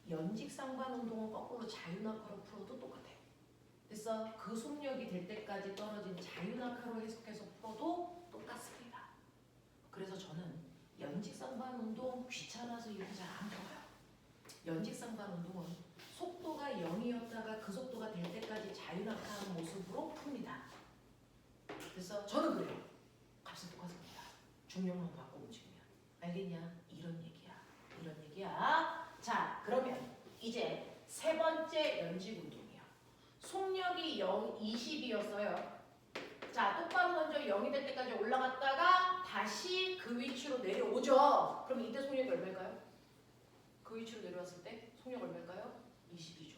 연직상반 운동은 거꾸로 자유낙하로 풀어도 똑같아요. 그래서 그 속력이 될 때까지 떨어진 자유낙하로 해석해서 풀어도 똑같습니다. 그래서 저는 연직상반 운동 귀찮아서 이렇게 잘 안 풀어요. 연직상반 운동은 속도가 0이었다가 그 속도가 될 때까지 자유낙하한 모습으로 풉니다. 그래서 저는 그래요. 값은 똑같습니다. 중력만 바꿔 움직이면. 알겠냐? 이런 얘기야. 이런 얘기야. 자, 그러면 이제 세 번째 연직 운동이요. 속력이 20이었어요. 자, 똑바로 먼저 0이 될 때까지 올라갔다가 다시 그 위치로 내려오죠. 그럼 이때 속력이 얼마일까요? 그 위치로 내려왔을 때 속력 얼마일까요? 22죠.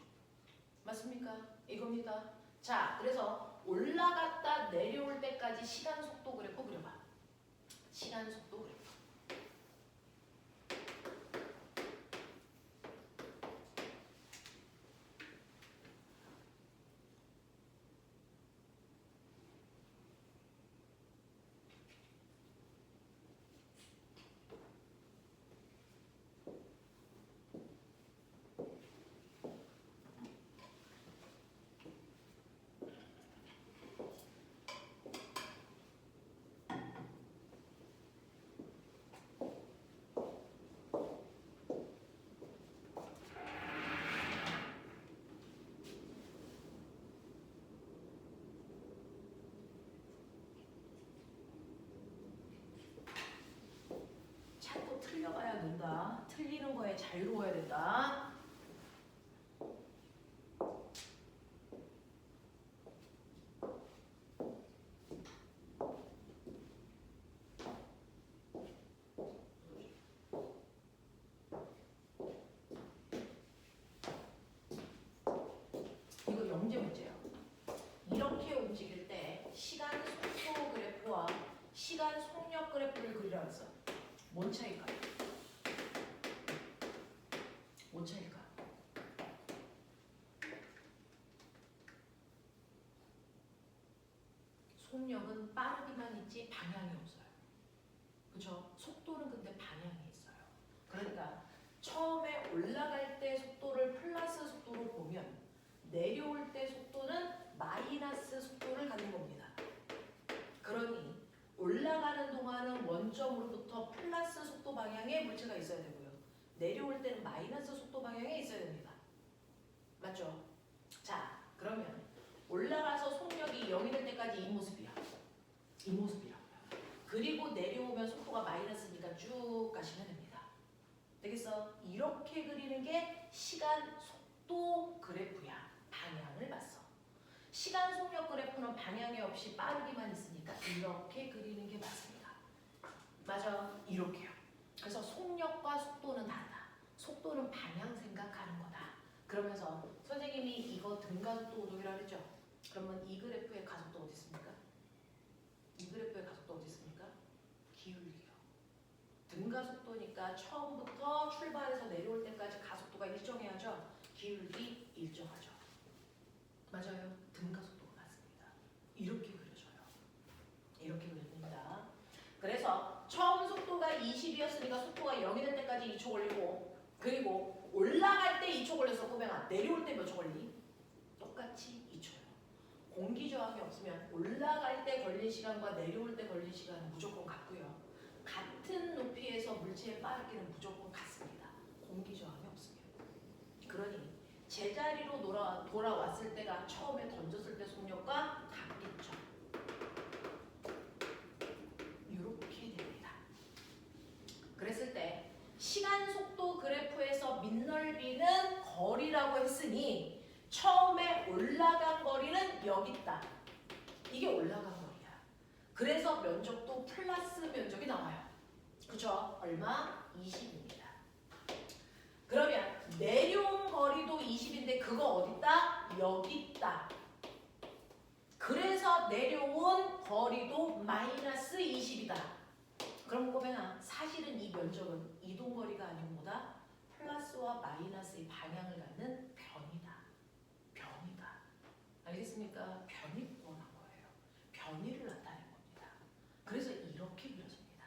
맞습니까? 이겁니다. 자, 그래서 올라갔다 내려올 때까지 시간 속도 그래프 그려봐. 시간 속도 그래프. 자꾸 틀려가야 된다. 틀리는 거에 자유로워야 된다. 이거 영재 문제예요. 이렇게 움직일 때 시간 속도 그래프와 시간 속력 그래프를 그리라 했어. 뭔 차이일까요? 뭔 차이일까? 속력은 빠르기만 있지 방향이 그쵸? 속도는 근데 방향이 있어요. 그러니까 처음에 올라갈 때 속도를 플러스 속도로 보면 내려올 때 속도는 마이너스 속도를 갖는 겁니다. 그러니 올라가는 동안은 원점으로부터 플러스 속도 방향의 물체가 있어야 되고요. 내려올 때는 마이너스 속도 방향에 있어야 됩니다. 맞죠? 자, 그러면 올라가서 속력이 0이 될 때까지 이 모습이야. 이 모습이라고요. 그리고 내려오면 속도가 마이너스니까 쭉 가시면 됩니다. 되겠어? 이렇게 그리는 게 시간 속도 그래프야. 방향을 봤어. 시간 속력 그래프는 방향이 없이 빠르기만 있으니까 이렇게 그리는 게 맞습니다. 맞아. 이렇게요. 그래서 속력과 속도는 다르다. 속도는 방향 생각하는 거다. 그러면서 선생님이 이거 등가속도 오동이라고 그랬죠? 그러면 이 그래프의 가속도 어디 있습니까? 이 그래프의 가속도 어디 있습니까? 기울기요. 등가속도니까 처음부터 출발해서 내려올 때까지 가속도가 일정해야죠. 기울기 일정하죠. 맞아요. 등가속도가 맞습니다. 이렇게 그려져요. 이렇게 그려집니다. 그래서 처음 속도가 20이었으니까 속도가 0이 될 때까지 2초 걸리고 그리고 올라갈 때 2초 걸려서 꼬맹아 내려올 때 몇 초 걸리? 똑같이 2초요. 공기 저항이 없으면 올라갈 때 걸린 시간과 내려올 때 걸린 시간은 무조건 같고요. 같은 높이에서 물체의 빠르기는 무조건 같습니다. 공기 저항이 없으면. 그러니 제자리로 돌아왔을 때가 처음에 던졌을 때 속력과 같겠죠. 이렇게 됩니다. 그랬을 때 시간 속도 그래프에서 밑넓이는 거리라고 했으니 처음에 올라간 거리는 여기 있다. 이게 올라간 거리야. 그래서 면적도 플러스 면적이 나와요. 그쵸? 얼마? 20입니다. 그러면 내려온 거리도 20인데 그거 어디 있다? 여기 있다. 그래서 내려온 거리도 마이너스 20이다. 그럼 꼬맹아 사실은 이 면적은 이동거리가 아니고 뭐다? 플러스와 마이너스의 방향을 갖는 변이다. 변이다. 알겠습니까? 변이 구원한 거예요. 변이를 나타낸 겁니다. 그래서 이렇게 그려집니다.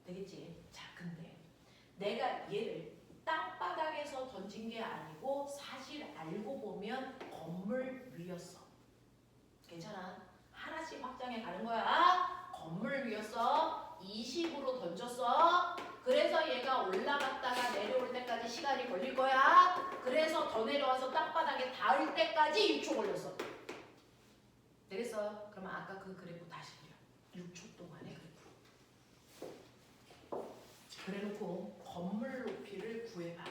되겠지? 자, 근데 내가 얘를 땅바닥에서 던진 게 아니고 사실 알고 보면 건물 위였어. 괜찮아? 하나씩 확장해 가는 거야. 건물 위였어. 20으로 던졌어. 그래서 얘가 올라갔다가 내려올 때까지 시간이 걸릴 거야. 그래서 더 내려와서 땅바닥에 닿을 때까지 6초 걸렸어. 되겠어? 그러면 아까 그 그래프 다시 그려. 6초 동안의 그래프. 그래놓고 건물 높이를 구해봐.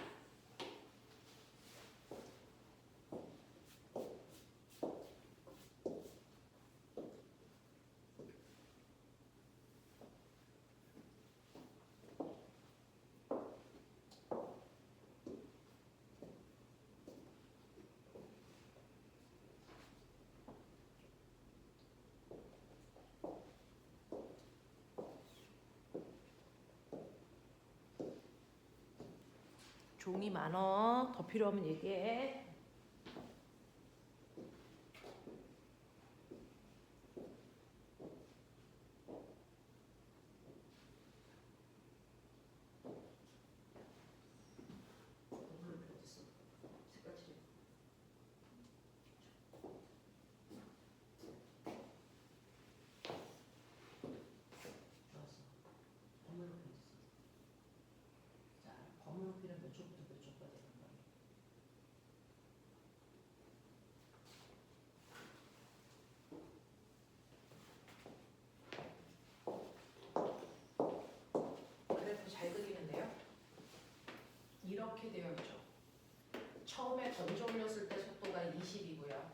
종이 많어. 더 필요하면 얘기해. 건물 높이는 몇 초부터 몇 초까지 되는 거예요? 그래프 잘 그리는데요? 이렇게 되어 있죠. 처음에 던져 올렸을 때 속도가 20이고요.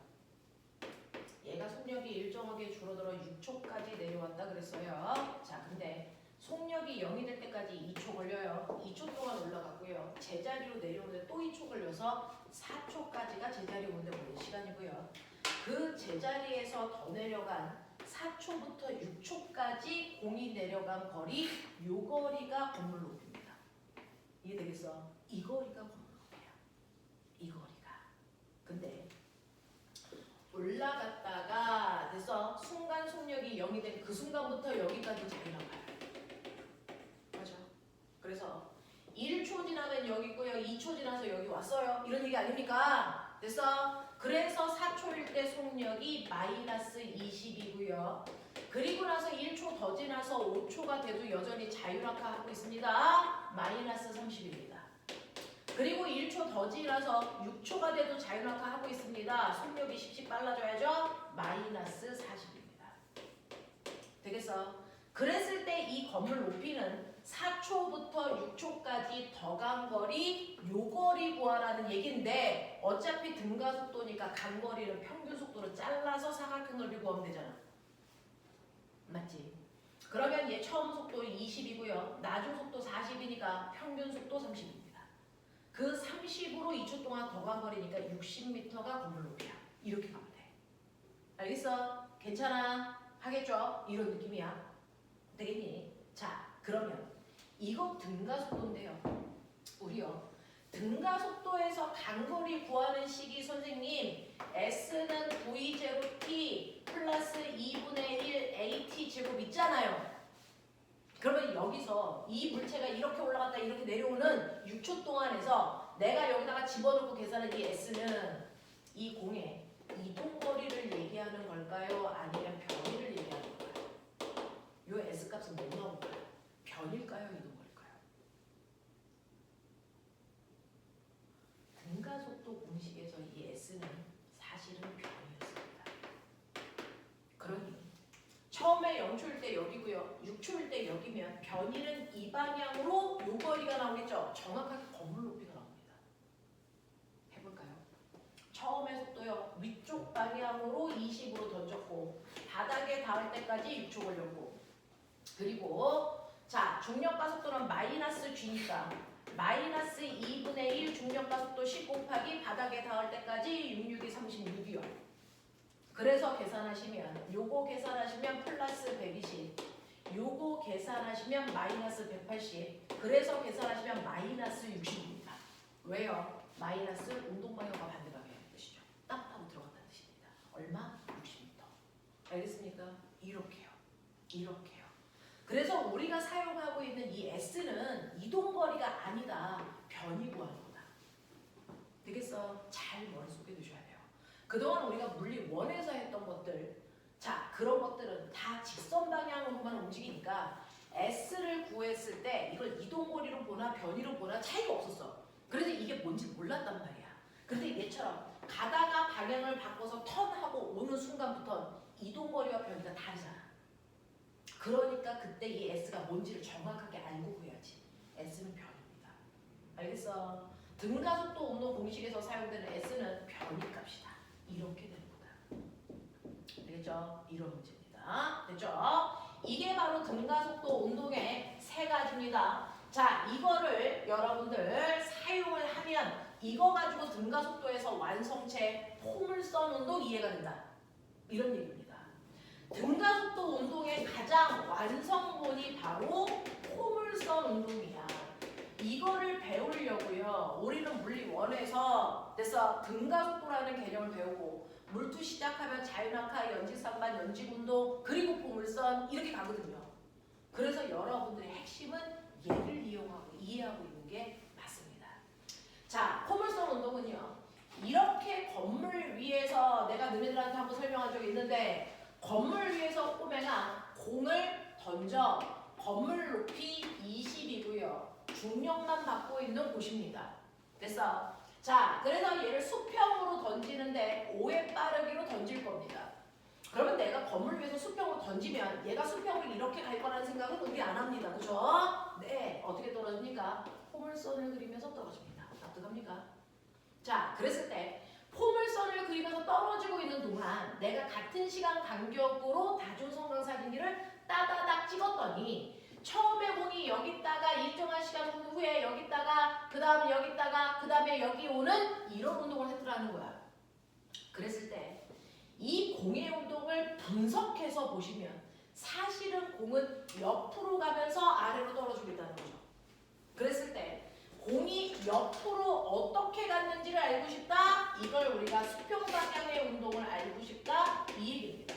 얘가 속력이 일정하게 줄어들어 6초까지 내려왔다 그랬어요. 자, 근데 속력이 0이 될 때까지 2초 걸려요. 2초 동안 올라갔고요. 제자리로 내려오는데 또 2초 걸려서 4초까지가 제자리 오는데 걸린 시간이고요. 그 제자리에서 더 내려간 4초부터 6초까지 공이 내려간 거리, 요 거리가 건물 높이입니다. 이해되겠어? 이 거리가 건물 높이야. 이 거리가. 근데 올라갔다가 됐어. 순간 속력이 0이 된 그 순간부터 여기까지 잘 나가요. 지나면 여기 있고요. 2초 지나서 여기 왔어요. 이런 얘기 아닙니까? 됐어? 그래서 4초일 때 속력이 마이너스 20이고요. 그리고 나서 1초 더 지나서 5초가 돼도 여전히 자율학화하고 있습니다. 마이너스 30입니다. 그리고 1초 더 지나서 6초가 돼도 자율학화하고 있습니다. 속력이 10씩 빨라져야죠. 마이너스 40입니다. 되겠어? 그랬을 때 이 건물 높이는 4초부터 6초까지 더 간 거리, 요 거리 구하라는 얘기인데 어차피 등가속도니까 간 거리를 평균 속도로 잘라서 사각형 넓이 구하면 되잖아. 맞지? 그러면 얘 처음 속도 20이고요. 나중 속도 40이니까 평균 속도 30입니다. 그 30으로 2초 동안 더 간 거리니까 60m가 건물 높이야. 이렇게 가면 돼. 알겠어? 괜찮아? 하겠죠? 이런 느낌이야. 되겠니? 자, 그러면 이거 등가속도인데요. 우리요. 등가속도에서 간거리 구하는 식이 선생님 S는 V0T 플러스 2분의 1 AT 제곱 있잖아요. 그러면 여기서 이 물체가 이렇게 올라갔다 이렇게 내려오는 6초 동안에서 내가 여기다가 집어넣고 계산한 이 S는 이 공의 이동거리를 얘기하는 걸까요? 아니면 변이를 얘기하는 걸까요? 요 S값은 뭐 나올까요? 변일까요? 이동거리일까요? 등가속도 공식에서 이 S는 사실은 변이였습니다. 그러니 처음에 0초일 때 여기고요. 6초일 때 여기면 변이는 이 방향으로 요 거리가 나오겠죠? 정확하게 건물 높이가 나옵니다. 해볼까요? 처음에 속도요. 위쪽 방향으로 20으로 던졌고 바닥에 닿을 때까지 6초 걸렸고 그리고 자 중력가 속도는 마이너스 G니까 마이너스 2분의 1 중력가 속도 10 곱하기 바닥에 닿을 때까지 66이 36이요. 그래서 계산하시면 요거 계산하시면 플러스 120 요거 계산하시면 마이너스 180 그래서 계산하시면 마이너스 60입니다. 왜요? 마이너스 운동방향과 반대방향의 뜻이죠. 딱 하고 들어갔다는 뜻입니다. 얼마? 60m. 알겠습니까? 이렇게요. 이렇게요. 그래서 우리가 사용하고 있는 이 S는 이동거리가 아니다. 변이 구하는 거다. 되겠어? 잘 머릿속에 두셔야 돼요. 그동안 우리가 물리 1에서 했던 것들 자 그런 것들은 다 직선 방향으로만 움직이니까 S를 구했을 때 이걸 이동거리로 보나 변이로 보나 차이가 없었어. 그래서 이게 뭔지 몰랐단 말이야. 근데 얘처럼 가다가 방향을 바꿔서 턴하고 오는 순간부터 이동거리와 변이가 다르잖아. 그러니까 그때 이 S가 뭔지를 정확하게 알고 구해야지. S는 변입니다. 알겠어? 등가속도 운동 공식에서 사용되는 S는 변이값이다. 이렇게 되는 거다. 되겠죠? 이런 문제입니다. 됐죠? 이게 바로 등가속도 운동의 세 가지입니다. 자, 이거를 여러분들 사용을 하면 이거 가지고 등가속도에서 완성체 포물선 운동 이해가 된다. 이런 얘기입니다. 등가속도 운동의 가장 완성본이 바로 포물선 운동이야. 이거를 배우려고요. 우리는 물리 1에서 됐어 등가속도라는 개념을 배우고 물투 시작하면 자유낙하, 연직상반, 연직운동 그리고 포물선 이렇게 가거든요. 그래서 여러분들의 핵심은 얘를 이용하고 이해하고 있는 게 맞습니다. 자, 포물선 운동은요. 이렇게 건물 위에서 내가 너희들한테 한번 설명한 적이 있는데 건물 위에서 꼬매나 공을 던져 건물 높이 20이고요. 중력만 받고 있는 곳입니다. 됐어? 자, 그래서 얘를 수평으로 던지는데 5의 빠르기로 던질 겁니다. 그러면 내가 건물 위에서 수평으로 던지면 얘가 수평을 이렇게 갈 거라는 생각은 우리 안 합니다. 그죠? 네, 어떻게 떨어집니까? 포물선을 그리면서 떨어집니다. 납득합니까? 자, 그랬을 때 포물선을 그리면서 떨어지고 있는 동안 내가 같은 시간 간격으로 다중성강 사진기를 따다닥 찍었더니 처음에 공이 여기 있다가 일정한 시간 후에 여기 있다가 그 다음에 여기 있다가 그 다음에 여기 오는 이런 운동을 했더라는 거야. 그랬을 때 이 공의 운동을 분석해서 보시면 사실은 공은 옆으로 가면서 아래로 떨어지고 있다는 거죠. 그랬을 때 공이 옆으로 어떻게 갔는지를 알고 싶다? 이걸 우리가 수평 방향의 운동을 알고 싶다? 이 얘기입니다.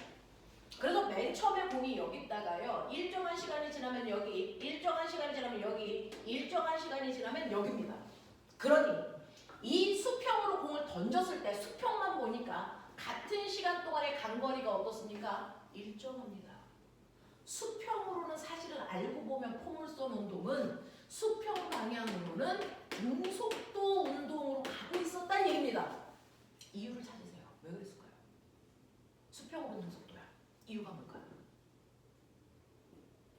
그래서 맨 처음에 공이 여기 있다가요. 일정한 시간이 지나면 여기, 일정한 시간이 지나면 여기, 일정한 시간이 지나면 여기입니다. 그러니 이 수평으로 공을 던졌을 때 수평만 보니까 같은 시간 동안의 간거리가 어떻습니까? 일정합니다. 수평으로는 사실은 알고 보면 포물선 운동은 수평 방향으로는 등속도 운동으로 가고 있었다는 얘기입니다. 이유를 찾으세요. 왜 그랬을까요? 수평으로는 등속도야. 이유가 뭘까요?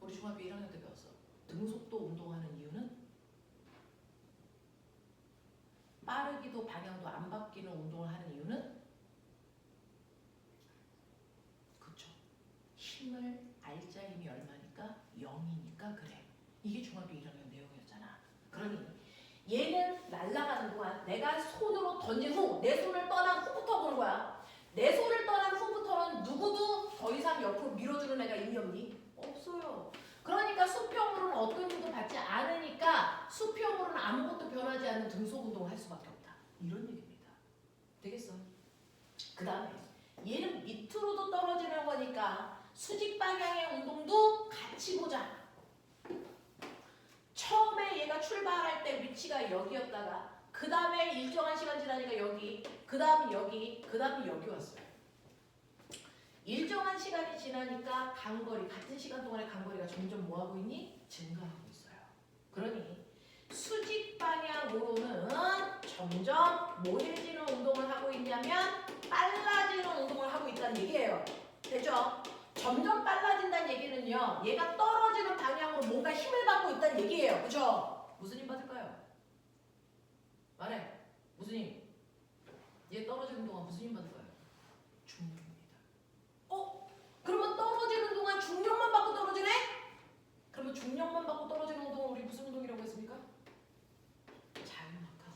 우리 중학교 1학년 때 배웠어. 등속도 운동하는 이유는 빠르기도 방향도 안 바뀌는 운동을 하는 이유는 그쵸. 힘을 알자 힘이 얼마니까 0이니까 그래. 이게 중학교 1학년 내용이었잖아. 그러니 얘는 날아가는 동안 내가 손으로 던진 후 내 손을 떠난 후부터 보는 거야. 내 손을 떠난 후부터는 누구도 더 이상 옆으로 밀어주는 애가 있니 없니? 없어요. 그러니까 수평으로는 어떤 힘도 받지 않으니까 수평으로는 아무것도 변하지 않는 등속 운동을 할 수밖에 없다. 이런 얘기입니다. 되겠어? 그 다음에 얘는 밑으로도 떨어지는 거니까 수직 방향의 운동도 같이 보자. 처음에 얘가 출발할 때 위치가 여기였다가 그 다음에 일정한 시간 지나니까 여기, 그 다음에 여기, 그 다음에 여기 왔어요. 일정한 시간이 지나니까 간거리, 같은 시간 동안의 간거리가 점점 뭐하고 있니? 증가하고 있어요. 그러니 수직 방향으로는 점점 뭐해지는 운동을 하고 있냐면 빨라지는 운동을 하고 있다는 얘기예요. 됐죠? 점점 빨라진다는 얘기는요. 얘가 떨어지는 방향으로 뭔가 힘을 받고 있다는 얘기예요. 그죠? 무슨 힘 받을까요? 말해. 무슨 힘? 얘 떨어지는 동안 무슨 힘 받을까요? 중력입니다. 그러면 떨어지는 동안 중력만 받고 떨어지네? 그러면 중력만 받고 떨어지는 운동은 우리 무슨 운동이라고 했습니까? 자유낙하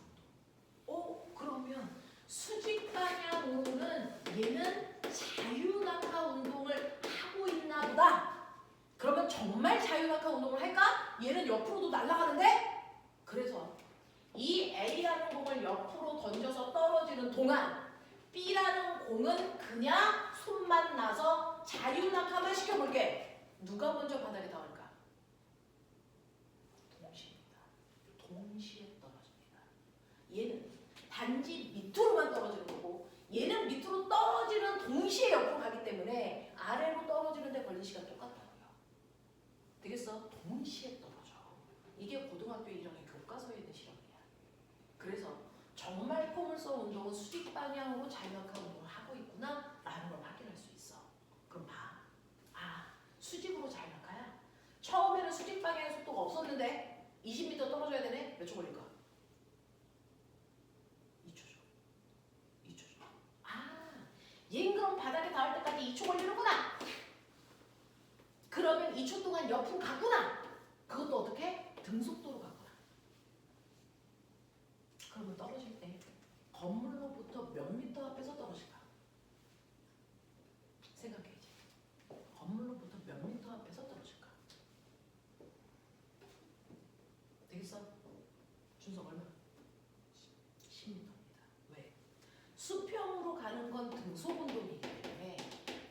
운동. 그러면 수직 방향으로는 얘는 자유낙하 운동을 하고 있나 보다. 그러면 정말 자유낙하 운동을 할까? 얘는 옆으로도 날아가는데? 그래서 이 A라는 공을 옆으로 던져서 떨어지는 동안 B라는 공은 그냥 손만 나서 자유낙하만 시켜볼게. 누가 먼저 바닥에 닿을까? 동시입니다. 동시에 떨어집니다. 얘는 단지 밑으로만 떨어지는 거고 얘는 밑으로 떨어지는 동시에 옆으로 가기 때문에 아래로 떨어지는데 걸린 시간 똑같다고요. 되겠어? 동시에 떨어져. 이게 고등학교 1학년 교과서에 있는 실험이야. 그래서 정말 포물선 운동은 수직 방향으로 자유낙하 운동을 하고 있구나 라는 걸 확인할 수 있어. 그럼 봐. 수직으로 자유낙하야. 처음에는 수직 방향의 속도가 없었는데 20m 떨어져야 되네? 몇 초 걸릴까? 2초죠. 2초죠. 얘는 그럼 바닥에 닿을 때까지 2초 걸리는구나. 그러면 2초 동안 옆으로 갔구나. 그것도 어떻게? 등속도로 갔구나. 그러면 떨어질 때 건물로부터 몇 미터 앞에서 떨어질까? 생각해 이제. 건물로부터 몇 미터 앞에서 떨어질까? 되겠어? 준석 얼마? 10m입니다. 왜? 수평으로 가는 건 등속 운동이기 때문에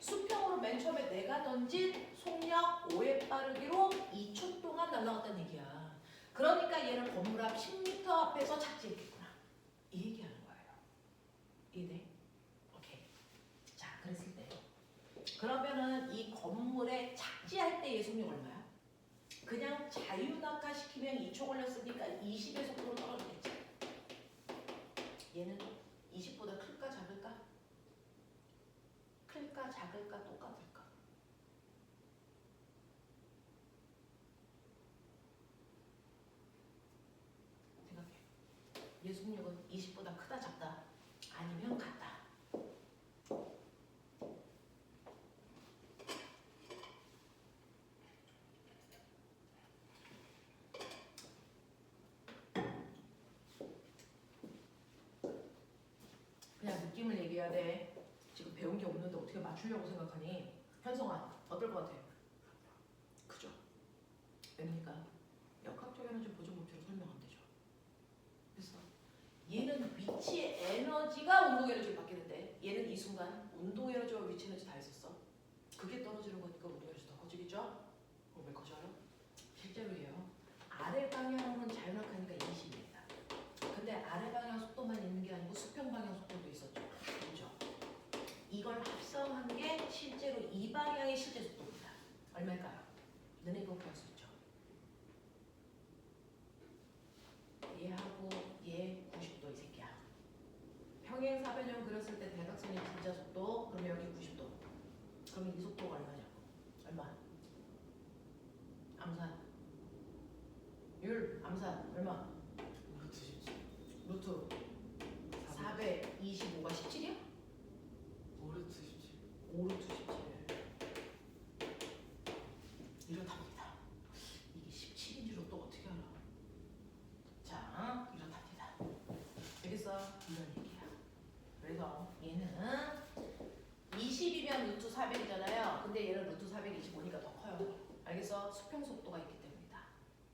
수평으로 맨 처음에 내가 던진 속력 5의 빠르기로 2초 동안 날아갔다는 얘기야. 그러니까 얘는 건물 앞 10m 앞에서 착지했겠구나. 이 얘기하는 거예요. 이해돼? 오케이. 자, 그랬을 때 그러면은 이 건물에 착지할 때 얘 속력 얼마야? 그냥 자유낙하 시키면 2초 걸렸으니까 20의 속도로 떨어지겠지. 얘는 20보다 클까 작을까? 클까 작을까 똑같을까? 생각해. 얘 속력은 20보다 크다 작다? 아니면 같다. 그냥 느낌을 얘기해야 돼. 지금 배운 게 없는데 어떻게 맞추려고 생각하니? 현성아, 어떨 것 같아? 그죠? 왜냐니까 역학적 에너지 보존 법칙으로 설명 안 되죠. 그래서 얘는 위치의 에너지가 운동 에너지로 바뀌는데 얘는 이 순간 운동 에너지와 위치 에너지 다 있었어. 그게 떨어지는 거니까 운동 에너지 더 커지겠죠? 왜 커져요? 실제로예요. 아래 방향으로는 자유낙하니까 20입니다. 근데 속도만 있는 게 아니고 수평 방향 속도도 있었죠. 그죠? 이걸 합성한 게 실제로 이 방향의 실제 속도입니다. 얼마일까요? 너네 그거 구할 수 있죠. 얘하고 얘 90도 이 새끼야. 평행 사변형 그렸을 때 대각선의 진짜 속도, 그러면 여기 90도. 그러면 이 속도가 얼마냐고. 얼마? 암산. 암산 얼마? 루트 17. 루트 425가 17이야? 5루트 17. 5루트 17. 이렇답니다. 이게 17인 줄은 또 어떻게 알아? 자, 이렇답니다. 알겠어? 이런 얘기야. 그래서 얘는 20이면 루트 400이잖아요. 근데 얘는 루트 425니까 더 커요. 알겠어? 수평 속도가 있기 때문이다.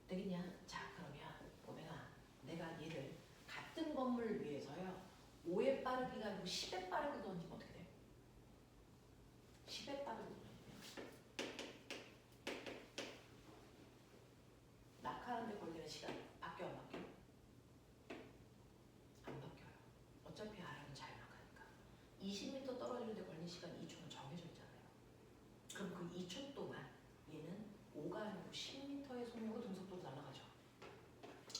되겠냐? 자, 그러면 보면아, 내가 얘를 같은 건물 위해서요. 5의 빠르기가 아니고 10의 빠르기 던지면 어떻게 돼? 10의 빠르기 던지면 낙하하는데 걸리는 시간 바뀌어 안 바뀌어? 안 바뀌어요. 어차피 R은 자유낙하니까. 20m 떨어지는데 걸리는 시간 2초는 정해져 있잖아요. 그럼 그 2초 동안 얘는 5가 아니고 10m의 속력으로 등속도로 날아가죠.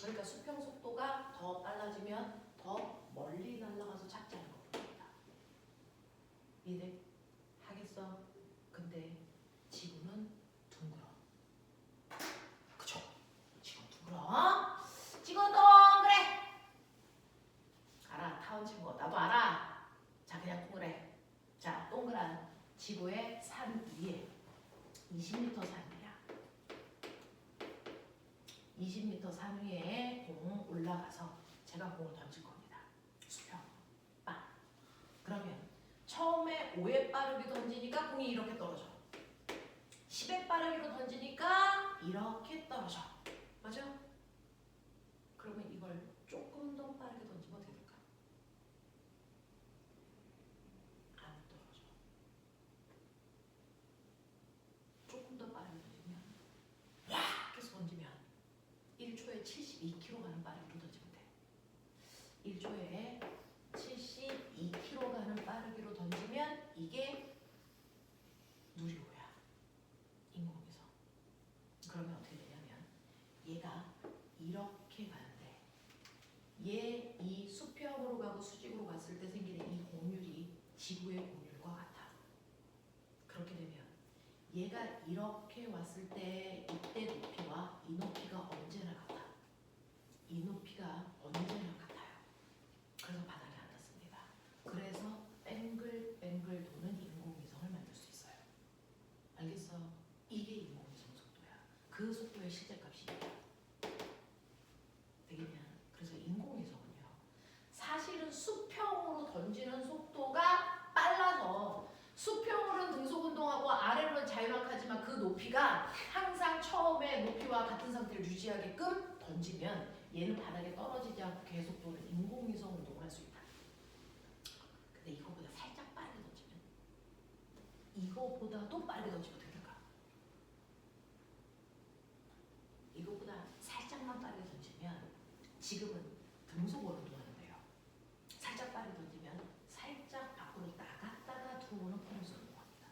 그러니까 수평 속도가 더 빨라지면 더 멀리 날아가서 착지하는 겁니다. 이해돼? 하겠어? 근데 지구는 둥글어. 그쵸? 지구 둥글어? 지구 동그래! 알아, 타원 친구. 나도 알아. 자, 그냥 동그래. 자, 동그란 지구의 산 위에 20m 산 위야. 20m 산 위에 공 올라가서 제가 공을 던질 겁니다. 수평. 빵. 그러면 처음에 5의 빠르게 던지니까 공이 이렇게 떨어져. 10의 빠르기로 던지니까 이렇게 떨어져. 맞아? 그러면 이걸 조금 더 빠르게 던지면 어떻게 될까? 안 떨어져. 조금 더 빠르게 던지면 확 해서 던지면 1초에 72km 가는 빠르기로 던지면 돼. 1초에 72km 가는 빠르기로 던지면 이게 누리호야. 인공위성. 그러면 어떻게 되냐면 얘가 이렇게 가는데 얘 이 수평으로 가고 수직으로 갔을 때 생기는 이 공률이 지구의 공률과 같아. 그렇게 되면 얘가 이렇게 왔을 때 이때 높이와 이 높이가 언제나 같아. 이 높이가 언제나 같아요. 그래서 바닥에 안 닿습니다. 그래서 뱅글뱅글 도는 인공위성을 만들 수 있어요. 알겠어? 이게 인공위성 속도야. 그 속도의 실제값이 되겠냐? 그래서 인공위성은요. 사실은 수평으로 던지는 속도가 빨라서 수평으로는 등속운동하고 아래로는 자유낙하지만 그 높이가 항상 처음에 높이와 같은 상태를 유지하게끔 던지면 얘는 바닥에 떨어지지 않고 계속 도는 인공위성 운동을 할 수 있다. 근데 이거보다 살짝 빠르게 던지면 이거보다도 빠르게 던지면 어떻게 될까? 이거보다 살짝만 빠르게 던지면 지금은 등속으로 운동하는데요. 살짝 빠르게 던지면 살짝 밖으로 나갔다가 들어오는 포물선 운동합니다.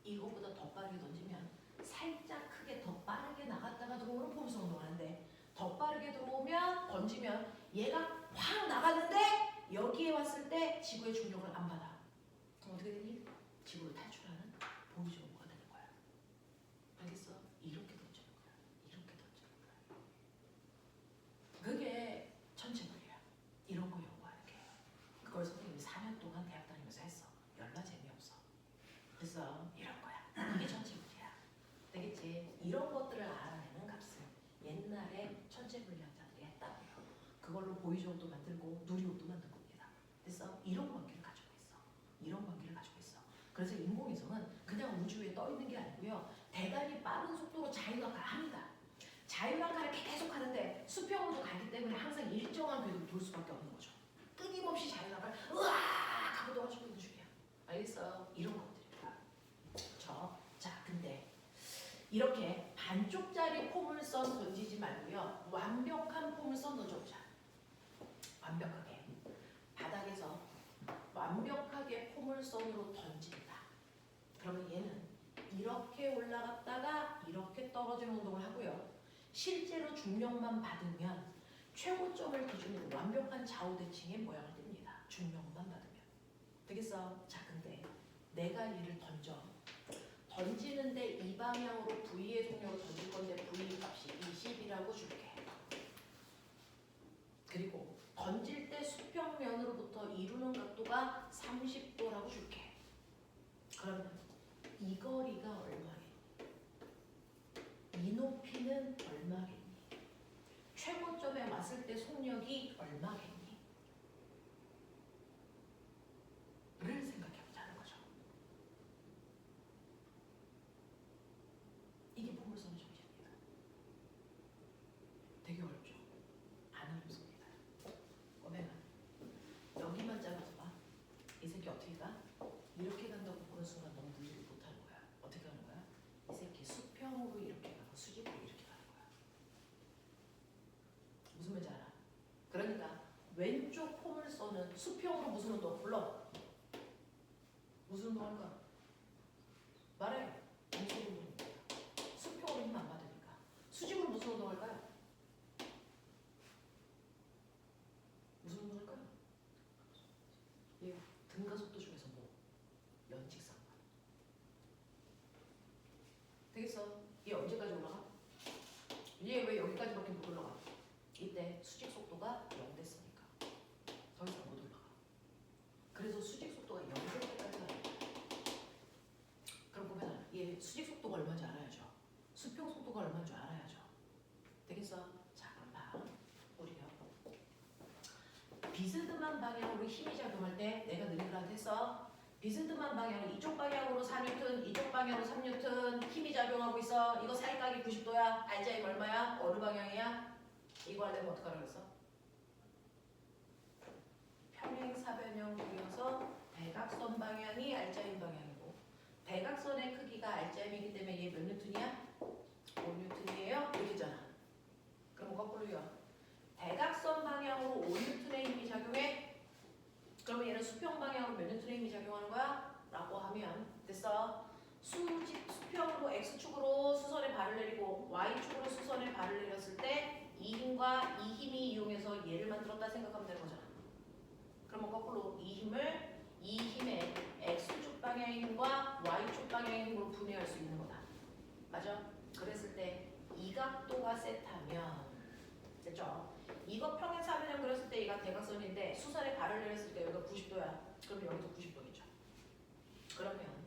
이거보다 더 빠르게 던지면 살짝 크게 더 빠르게 나갔다가 들어오는 포물선 운동하는데 더 빠르게 들어오면 던지면 얘가 확 나갔는데 여기에 왔을 때 지구의 중력을 안 받아. 그럼 어떻게 되니? 지구를 탈출하는 보이존호가 되는 거야. 알겠어? 이렇게 던지는 거야. 이렇게 던지는 거야. 그게 천체물이야. 이런 거 연구하는 게. 그걸 선생님이 4년 동안 대학 다니면서 했어. 열나 재미없어. 그래서 이런 거야. 이게 천체물이야. 되겠지? 이런 것들을 알아내는 값을 옛날에 천체물리학자들이 했다고요. 그걸로 보이존호도 만들고 누리호도 만든 겁니다. 그래서 이런 관계를 가지고 있어. 이런 관계를 가지고 있어. 그래서 인공위성은 그냥 우주에 떠 있는 게 아니고요. 대단히 빠른 속도로 자유낙하를 합니다. 자유낙하를 계속 하는데 수평으로 가기 때문에 항상 일정한 궤도로 돌 수밖에 없는 거죠. 끊임없이 자유낙하를 으악 하고 떨어지고 있는 중이야. 알겠어요? 이런 것들이야. 그렇죠? 자, 근데 이렇게 반쪽짜리 포물선 던지지 말고요. 완벽한 포물선 던져보자. 완벽하게 바닥에서 완벽하게 포물선으로 던진다. 그러면 얘는 이렇게 올라갔다가 이렇게 떨어지는 운동을 하고요. 실제로 중력만 받으면 최고점을 기준으로 완벽한 좌우 대칭의 모양을 띱니다. 중력만 받으면. 되겠어? 자, 근데 내가 얘를 던지는데 이 방향으로 V의 속력을 던질 건데 V 값이 20이라고 줄게. 그리고 던질 때 수평면으로부터 이루는 각도가 30도라고 줄게. 그러면 이 거리가 얼마겠니? 이 높이는 얼마겠니? 최고점에 왔을 때 속력이 얼마겠니? 를 생각해보자는 거죠. 이게 포물선 정지입니다. 되게 어렵죠? 안 어렵습니다. 꼬맹아, 여기만 잘라서 봐. 이 새끼 어떻게 가? 이렇게 간다고 보는 순간 너무 느리게 못하는 거야. 어떻게 하는 거야? 이 새끼 수평으로 이렇게 가고 수직으로 이렇게 가는 거야. 무슨 말인지 알아? 그러니까 왼쪽 포물선은 수평으로 무슨 운동? 불러. 무슨 운동 할까? 말해. 왼쪽 운동입니다. 수평으로 힘 안 받으니까. 수직으로 무슨 운동 할까요? 무슨 운동 할까요? 예, 등가 속도 중에서 뭐? 연직상관. 되겠어? 얘 언제까지 올라가? 얘 왜 여기까지밖에 못 올라가? 이때 수직 속도가 0 됐으니까 더 이상 못 올라가. 그래서 수직 속도가 0 될 때까지 가는 거야. 그럼 보면 얘 수직 속도가 얼마인지 알아야죠. 수평 속도가 얼마인 줄 알아야죠. 되겠어? 자, 그럼 봐. 우리요. 비스듬한 방향으로 힘이 작용할 때 내가 너희들한테 했어. 비스듬한 방향, 이쪽 방향으로 4N, 이쪽 방향으로 3N 힘이 작용하고 있어. 이거 사이각이 90도야. 알자임 얼마야? 어느 방향이야? 이거 하려면 어떡하라고 그랬어? 평행사변형이어서 대각선 방향이 알자임 방향이고 대각선의 크기가 알자임이기 때문에 얘 몇 뉴턴이야? 5뉴턴이에요? 이렇게 잖아. 그럼 거꾸로요. 대각선 방향으로 5뉴턴의 힘이 작용해? 그러면 얘는 수평 방향으로 몇 뉴턴의 힘이 작용하는 거야? 라고 하면 됐어. 수평으로 X축으로 수선에 발을 내리고 Y축으로 수선에 발을 내렸을 때 이 힘과 이 힘이 이용해서 얘를 만들었다 생각하면 되는 거잖아. 그러면 거꾸로 이 힘의 X축 방향의 힘과 Y축 방향의 힘으로 분해할 수 있는 거다. 맞아? 그랬을 때 이 각도가 세타면 됐죠? 이거 평행사변형 그렸을 때 얘가 대각선인데 수선에 발을 내렸을 때 여기가 90도야. 그럼 여기도 90도겠죠. 그러면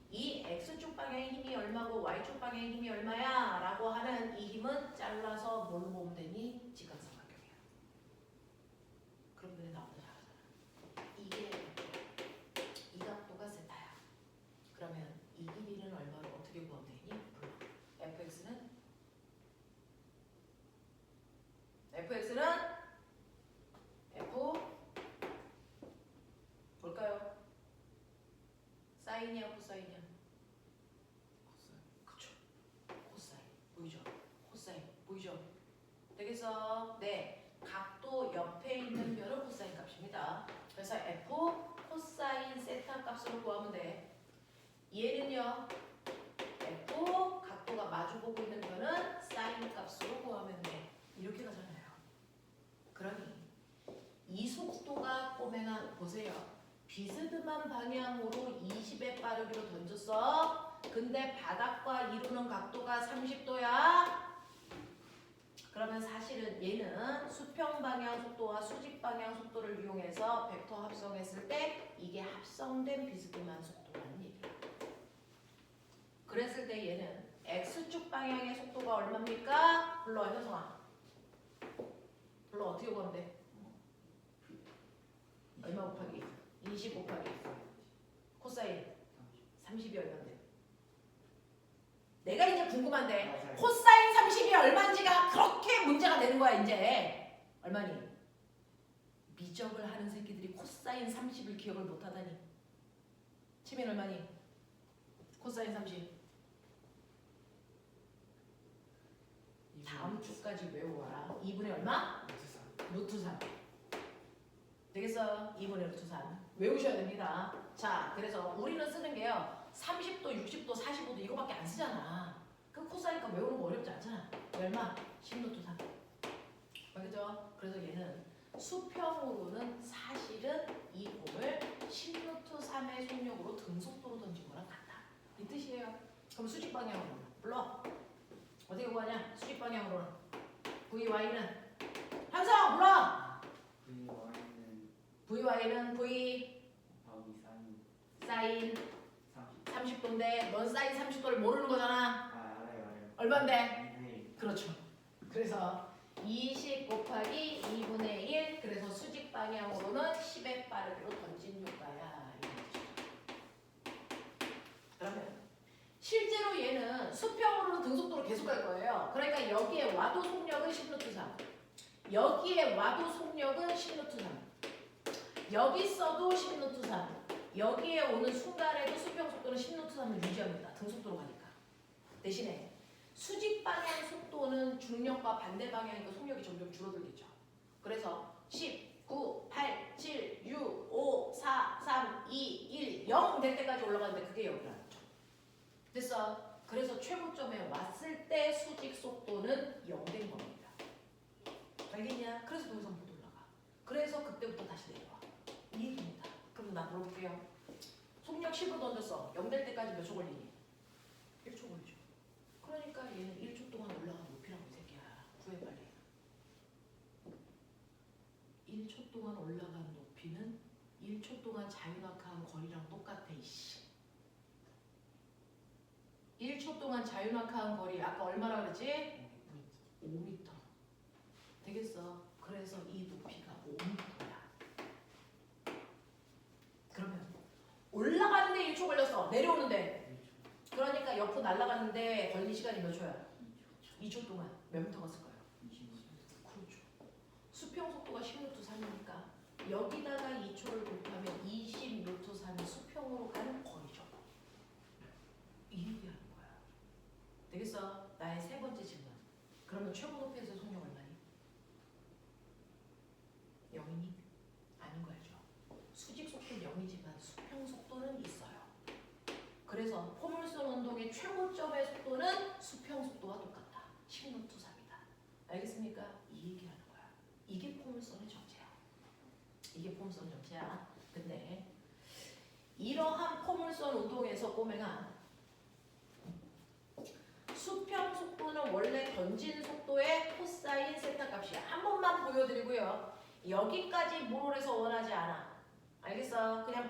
이 X축 방향의 힘이 얼마고 Y축 방향의 힘이 얼마야? 라고 하는 이 힘은 잘라서 뭘로 보면 되니? 직각삼각형이야. 그럼 너네 나보다 잘하잖아. 이게 이 각도가 세타야. 그러면 이 길이는 얼마로 어떻게 구하면 되니? 몰라. fx는 f 뭘까요? 사인이야 코사인이야? 그쵸. 코사인 보이죠? 코사인 보이죠? 되겠어? 네. 각도 옆에 있는 별은 코사인 값입니다. 그래서 f 코사인 세타 값으로 구하면 돼. 얘는요. f 각도가 마주보고 있는 별은 사인 값으로 구하면 돼. 이렇게 가잖아요. 그러니 이 속도가 꼬맹아 보세요. 비스듬한 방향으로 20의 빠르기로 던졌어. 근데 바닥과 이루는 각도가 30도야. 그러면 사실은 얘는 수평 방향 속도와 수직 방향 속도를 이용해서 벡터 합성했을 때 이게 합성된 비스듬한 속도라는 얘기야. 그랬을 때 얘는 X축 방향의 속도가 얼마입니까? 불러 현성아. 불러 어떻게 구하면 돼? 얼마 곱하기? 20 곱하기 코사인 30이 얼마인데? 내가 이제 궁금한데 코사인 30이 얼마인지가 그렇게 문제가 되는 거야 이제. 얼마니? 미적을 하는 새끼들이 코사인 30을 기억을 못하다니. 치면 얼마니? 코사인 30 다음 주까지 외워와라. 2분의 얼마? 루트 3. 되겠어? 2분의 루트 3 외우셔야 됩니다. 자, 그래서 우리는 쓰는 게요 30도, 60도, 45도 이거밖에 안 쓰잖아. 그 코사인값 외우는 거 어렵지 않잖아. 얼마? 10루트 3. 알겠죠? 그래서 얘는 수평으로는 사실은 이 공을 10루트 3의 속력으로 등속도로 던진 거랑 같다. 이 뜻이에요. 그럼 수직 방향으로 불러. 어떻게 구하냐? 수직 방향으로는 VY는 함성 불러. VY는 V 사인 30도인데 넌 사인 30도를 모르는 거잖아. 얼마인데? 그렇죠. 그래서 20 곱하기 2분의 1 그래서 수직 방향으로는 10의 빠르기로 던진 효과야. 그러면 실제로 얘는 수평으로는 등속도로 계속 갈 거예요. 그러니까 여기에 와도 속력은 10루트 3 여기에 와도 속력은 10루트 3 여기 써도 10루트 3 여기에 오는 순간에도 수평 속도는 10루트 3을 유지합니다. 등속도로 가니까. 대신에 수직 방향 속도는 중력과 반대 방향이니까 속력이 점점 줄어들겠죠. 그래서 10, 9, 8, 7, 6, 5, 4, 3, 2, 1, 0 될 때까지 올라가는데 그게 여기라는 거죠. 됐어? 그래서 최고점에 왔을 때 수직 속도는 0 된 겁니다. 알겠냐? 그래서 더 이상 못 올라가. 그래서 그때부터 다시 내려와. 이 얘기입니다. 그럼 나 물어볼게요. 속력 10으로 던졌어. 0 될 때까지 몇 초 걸리니? 1초 걸리죠. 그러니까 얘는 1초 동안 올라간 높이라고 이 새끼야. 구해 빨리. 1초 동안 올라간 높이는 1초 동안 자유낙하한 거리랑 똑같아. 이씨. 1초 동안 자유낙하한 거리 아까 얼마라 그랬지? 5m. 되겠어. 그래서 이 높이가 5m야. 그러면 올라가는데 1초 걸렸어. 내려오는데. 그러니까 옆으로 날아갔는데 걸린 시간이 몇 초야? 2초 동안 몇 미터 갔을까요? 그렇죠. 수평 속도가 10루트 3이니까 여기다가 2초를 곱하면 20루트 3이 수평으로 가는 거리죠. 이 얘기하는 거야. 되겠어? 나의 세 번째 질문. 그러면 최고 높이에서 속력 얼마니? 0이니? 아닌 거 알죠? 수직 속도는 0이지만 수평 속도는 있어요. 그래서 포물선 운동의 최고점의 속도는 수평 속도와 똑같다. 10루트 3이다. 알겠습니까? 이 얘기하는 거야. 이게 포물선의 정체야. 이게 포물선 정체야. 근데 이러한 포물선 운동에서 꼬맹아 수평 속도는 원래 던진 속도의 코사인 세타 값이야. 한 번만 보여드리고요. 여기까지 몰올해서 원하지 않아. 알겠어? 그냥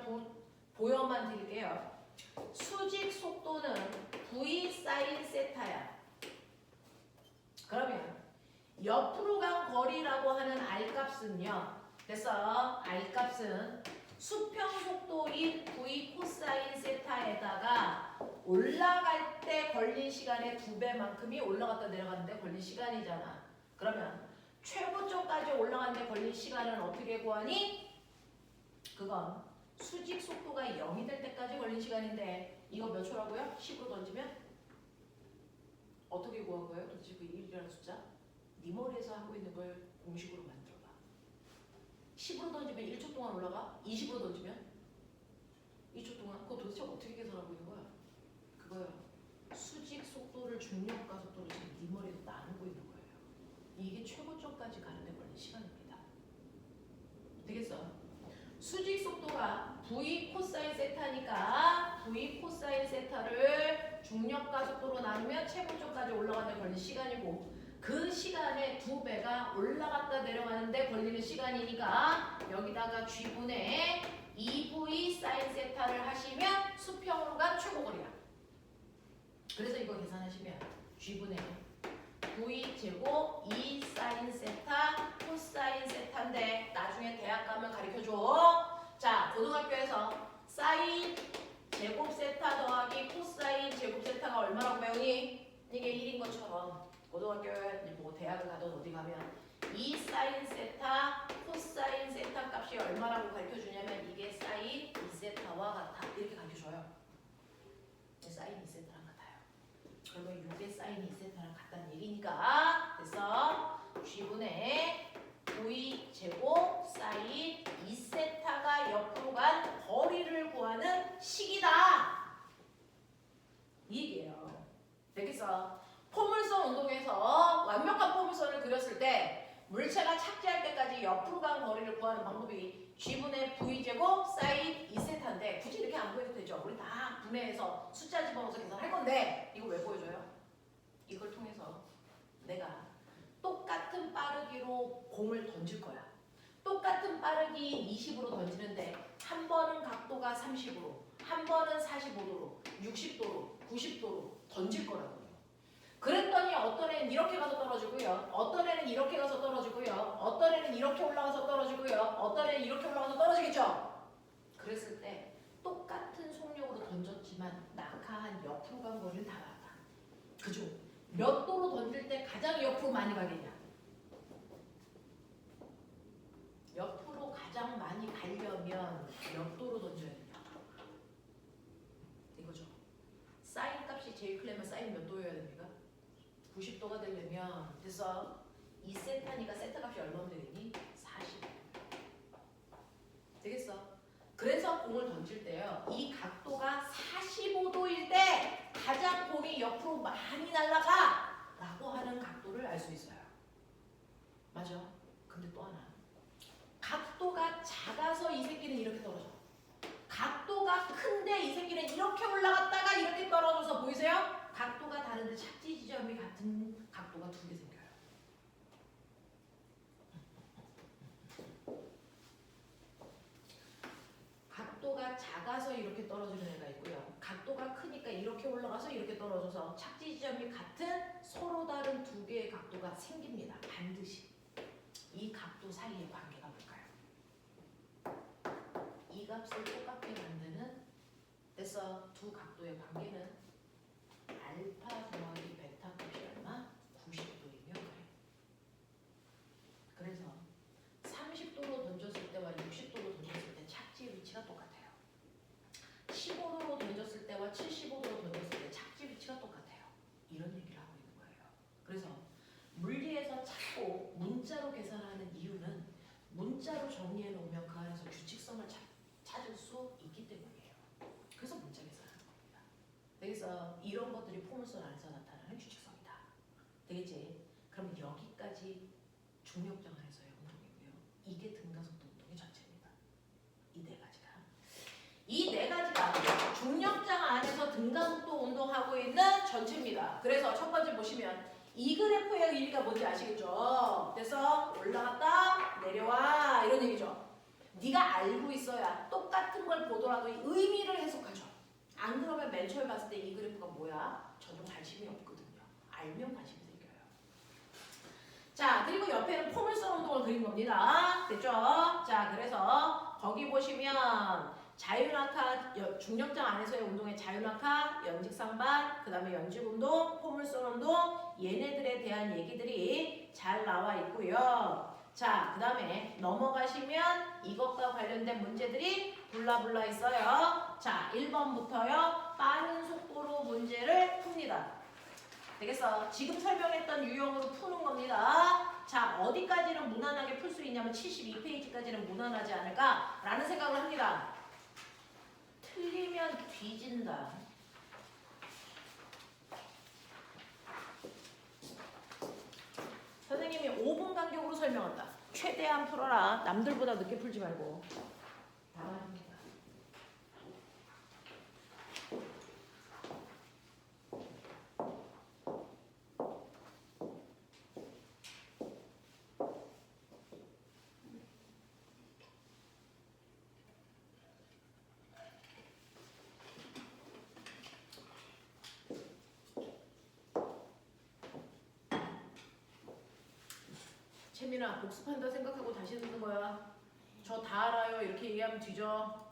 보여만 드릴게요. 수직 속도는 V 사인 세타야. 그러면 옆으로 간 거리라고 하는 R값은요. 됐어? R값은 수평 속도인 V 코사인 세타에다가 올라갈 때 걸린 시간의 2배만큼이 올라갔다 내려갔는데 걸린 시간이잖아. 그러면 최고점까지 올라갔는데 걸린 시간은 어떻게 구하니? 그건 수직 속도가 0이 될 때까지 걸린 시간인데 이거 몇 초라고요? 10으로 던지면? 어떻게 구한 거예요? 도대체 그 1이라는 숫자? 네 머리에서 하고 있는 걸 공식으로 만들어봐. 10으로 던지면 1초 동안 올라가? 20으로 던지면? 2초 동안? 그거 도대체 어떻게 계산하고 있는 거야? 그거요. 수직 속도를 중력과 속도를 지금 네 머리에서 나누고 있는 거예요. 이게 최고점까지 가는데 걸린 시간입니다. 되겠어? 수직 속도가 V 코사인 세타니까 V 코사인 세타를 중력과 속도로 나누면 최고점까지 올라가는데 걸린 시간이고 그 시간의 2배가 올라갔다 내려가는데 걸리는 시간이니까 여기다가 G분의 2V 사인 세타를 하시면 수평으로 간 최고거리야. 그래서 이거 계산하시면 G분의 V 제곱 2 사인 세타 코사인 세타인데 나중에 대학 가면 가르쳐줘. 자, 고등학교에서 사인 제곱 세타 더하기 코사인 제곱 세타가 얼마라고 배우니? 이게 1인 것처럼 고등학교에 뭐 대학을 가든 어디 가면 2 사인 세타 코사인 세타 값이 얼마라고 가르쳐주냐면 이게 사인 2세타와 같아. 이렇게 가르쳐줘요. 사인 2세타랑 같아요. 그러면 6의 사인 2세타랑 같다는 얘기니까 됐어? G분의 V 제곱 사인 2 옆으로 간 거리를 구하는 식이다. 이 얘기예요. 되겠어? 포물선 운동에서 완벽한 포물선을 그렸을 때 물체가 착지할 때까지 옆으로 간 거리를 구하는 방법이 G분의 V제곱 사인 2세타인데 굳이 이렇게 안 보여도 되죠. 우리 다 분해해서 숫자 집어넣어서 계산할 건데 이거 왜 보여줘요? 이걸 통해서 내가 똑같은 빠르기로 공을 던질 거야. 똑같은 빠르기 20으로 던지는데 한 번은 각도가 30으로, 한 번은 45도로, 60도로, 90도로 던질 거라고요. 그랬더니 어떤 애는 이렇게 가서 떨어지고요. 어떤 애는 이렇게 가서 떨어지고요. 어떤 애는 이렇게 올라가서 떨어지고요. 어떤 애는 이렇게 올라가서 떨어지겠죠. 그랬을 때 똑같은 속력으로 던졌지만 낙하한 옆으로 간 거리를 다 나가. 그죠? 몇 도로 던질 때 가장 옆으로 많이 가겠냐? 옆으로 가장 많이 가려면 몇 도로 던져야 되냐? 이거죠. 사인 값이 제일 크려면 사인 몇 도여야 됩니까? 90도가 되려면 그래서 2세타니까 세타 값이 얼마면 되겠니? 40. 되겠어? 그래서 공을 던질 때요. 이 각도가 45도일 때 가장 공이 옆으로 많이 날아가 라고 하는 각도를 알 수 있어요. 맞아. 근데 또 하나. 각도가 작아서 이 새끼는 이렇게 떨어져. 각도가 큰데 이 새끼는 이렇게 올라갔다가 이렇게 떨어져서 보이세요? 각도가 다른데 착지 지점이 같은 각도가 두 개 생겨요. 각도가 작아서 이렇게 떨어지는 애가 있고요. 각도가 크니까 이렇게 올라가서 이렇게 떨어져서 착지 지점이 같은 서로 다른 두 개의 각도가 생깁니다. 반드시. 이 각도 사이의 관계가 뭘까요? 이 값을 똑같게 만드는 그래서 두 각도의 관계는 알파 더하기 베타 값이 얼마? 90도이며 그래. 그래서 30도로 던졌을 때와 60도로 던졌을 때 착지 위치가 똑같아요. 15도로 던졌을 때와 75도로 던졌을 때 착지 위치가 똑같아요. 이런 얘기를 하고 있는 거예요. 그래서 물리에서 자꾸 문자로 계산하는 이유는 문자로 정리해 놓으면 그 안에서 규칙성을 찾을 수 있기 때문이에요. 그래서 문자 계산하는 겁니다. 그래서 이런 것들이 포물선 안에서 나타나는 규칙성이다. 되겠지? 그럼 여기까지 중력장 안에서의 운동이고요. 이게 등가속도 운동의 전체입니다. 이 네 가지가. 이 네 가지가 중력장 안에서 등가속도 운동하고 있는 전체입니다. 그래서 첫 번째 보시면 이 그래프의 의미가 뭔지 아시겠죠? 그래서 올라갔다 내려와 이런 얘기죠. 네가 알고 있어야 똑같은 걸 보더라도 의미를 해석하죠. 안 그러면 맨 처음에 봤을 때 이 그래프가 뭐야? 전혀 관심이 없거든요. 알면 관심이 생겨요. 자, 그리고 옆에는 포물선 운동을 그린 겁니다. 됐죠? 자, 그래서 거기 보시면 자유낙하, 중력장 안에서의 운동의 자유낙하, 연직상반, 그 다음에 연직운동, 포물선 운동 얘네들에 대한 얘기들이 잘 나와 있고요. 자, 그 다음에 넘어가시면 이것과 관련된 문제들이 블라블라 있어요. 자, 1번부터요. 빠른 속도로 문제를 풉니다. 되겠어? 지금 설명했던 유형으로 푸는 겁니다. 자, 어디까지는 무난하게 풀 수 있냐면 72페이지까지는 무난하지 않을까? 라는 생각을 합니다. 틀리면 뒤진다. 선생님이 5분 간격으로 설명한다. 최대한 풀어라. 남들보다 늦게 풀지 말고. 당황합니다. 채민아, 복습한다 생각하고 다시 듣는 거야. 저 다 알아요. 이렇게 얘기하면 뒤져.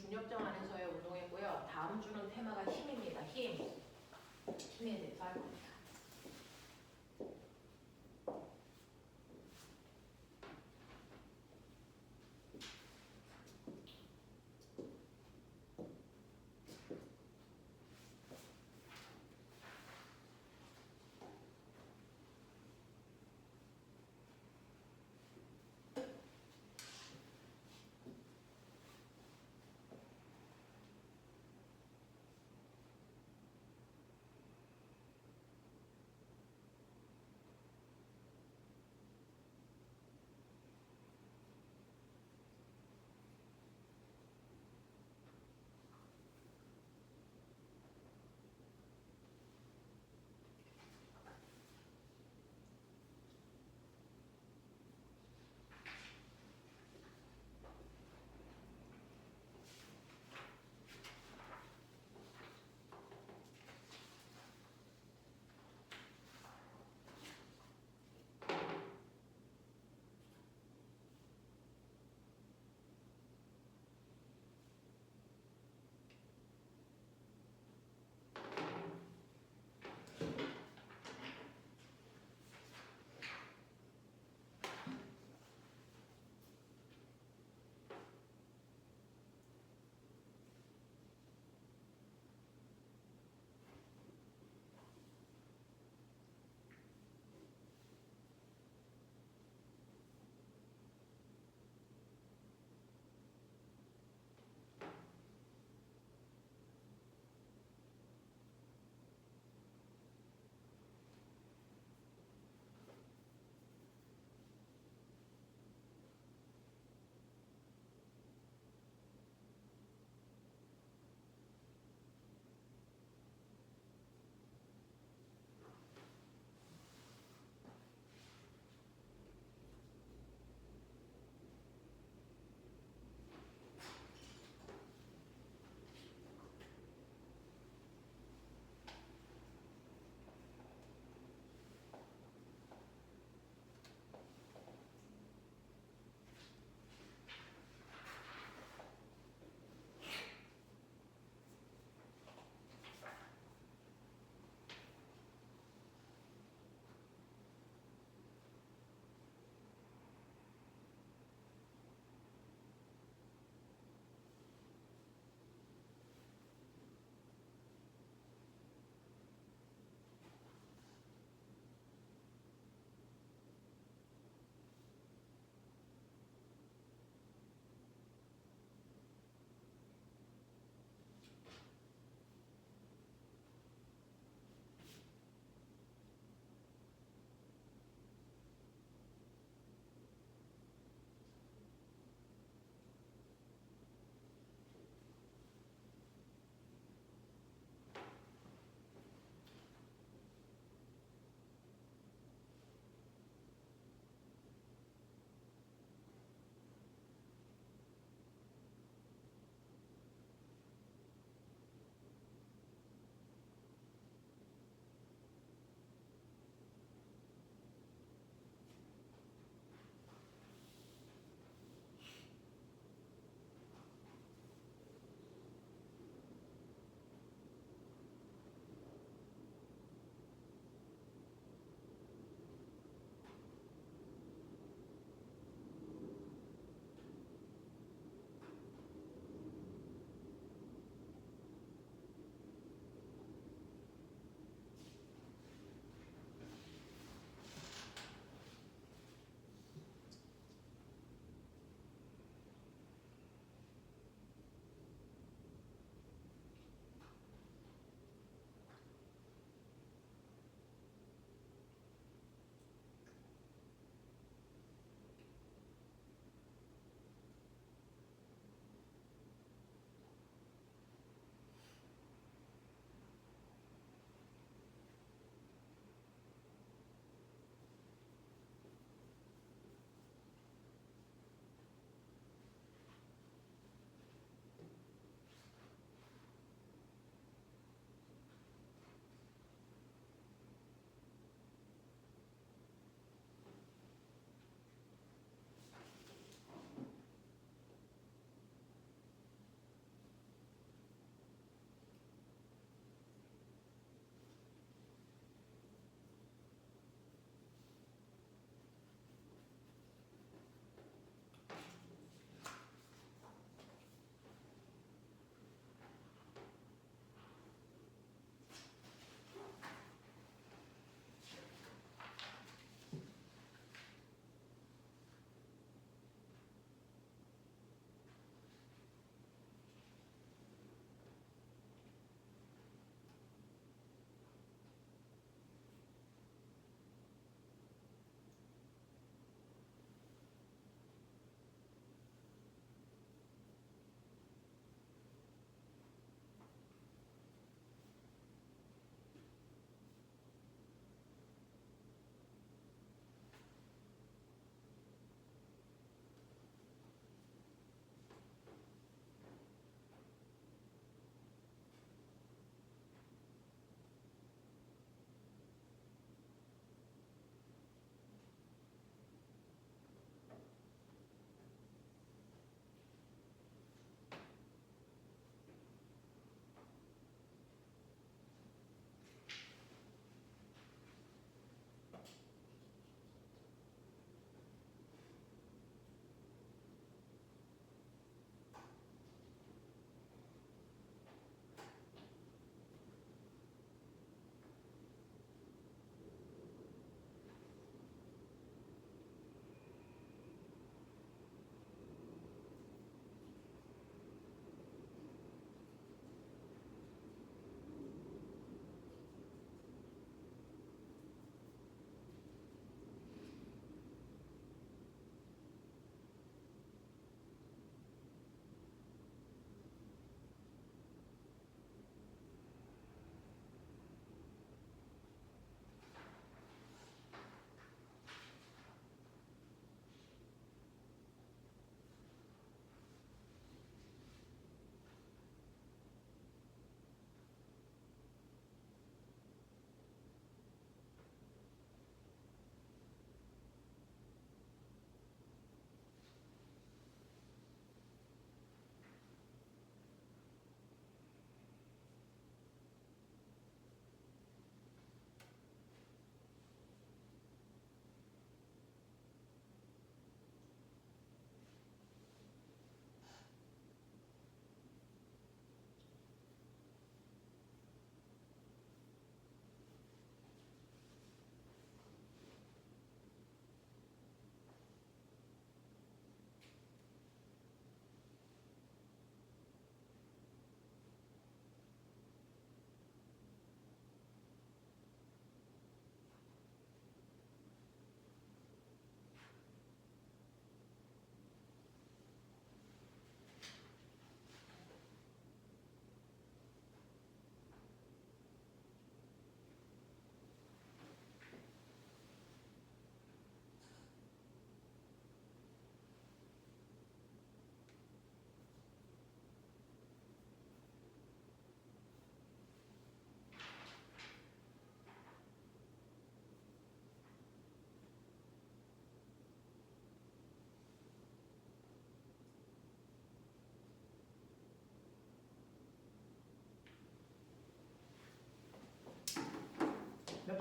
중력정 안에서의 운동이고요. 다음 주는 테마가 힘입니다. 힘. 힘에 대해서 할 겁니다.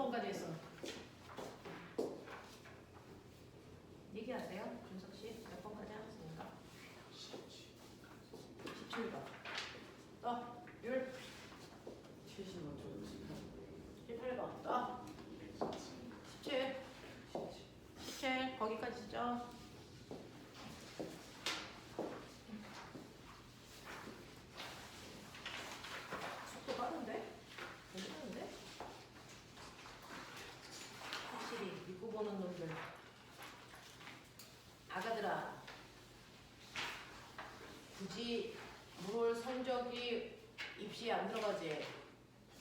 번까지 했어? 얘기하세요. 준석 씨. 몇 번까지 하셨습니까? 17번. 또, 율. 70만 줘. 18번. 또. 17. 17. 거기까지죠. 속도 빠른데? 괜찮은데? 확실히 믿고 보는 놈들. 아가들아. 굳이 물 성적이 입시에 안 들어가지.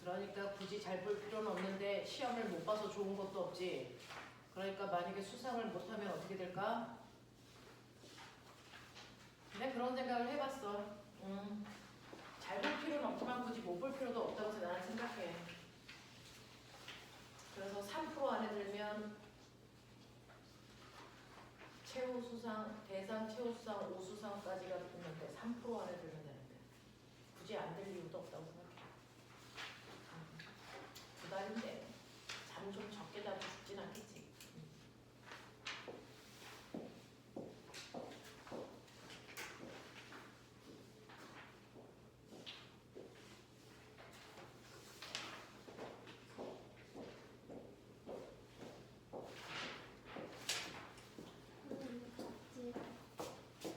그러니까 굳이 잘 볼 필요는 없는데 시험을 못 봐서 좋은 것도 없지. 그러니까 만약에 수상을 못하면 어떻게 될까? 내가 그런 생각을 해봤어. 잘 볼 필요는 없지만 굳이 못 볼 필요도 없다고 나는 생각해. 그래서 3% 안에 들면 최우수상, 대상, 최우수상, 우수상까지가 붙는데 3% 안에 들면 되는데 굳이 안 될 이유도 없다고 생각해. 두 달인데 잠 좀 적게 자도 죽진 않겠지.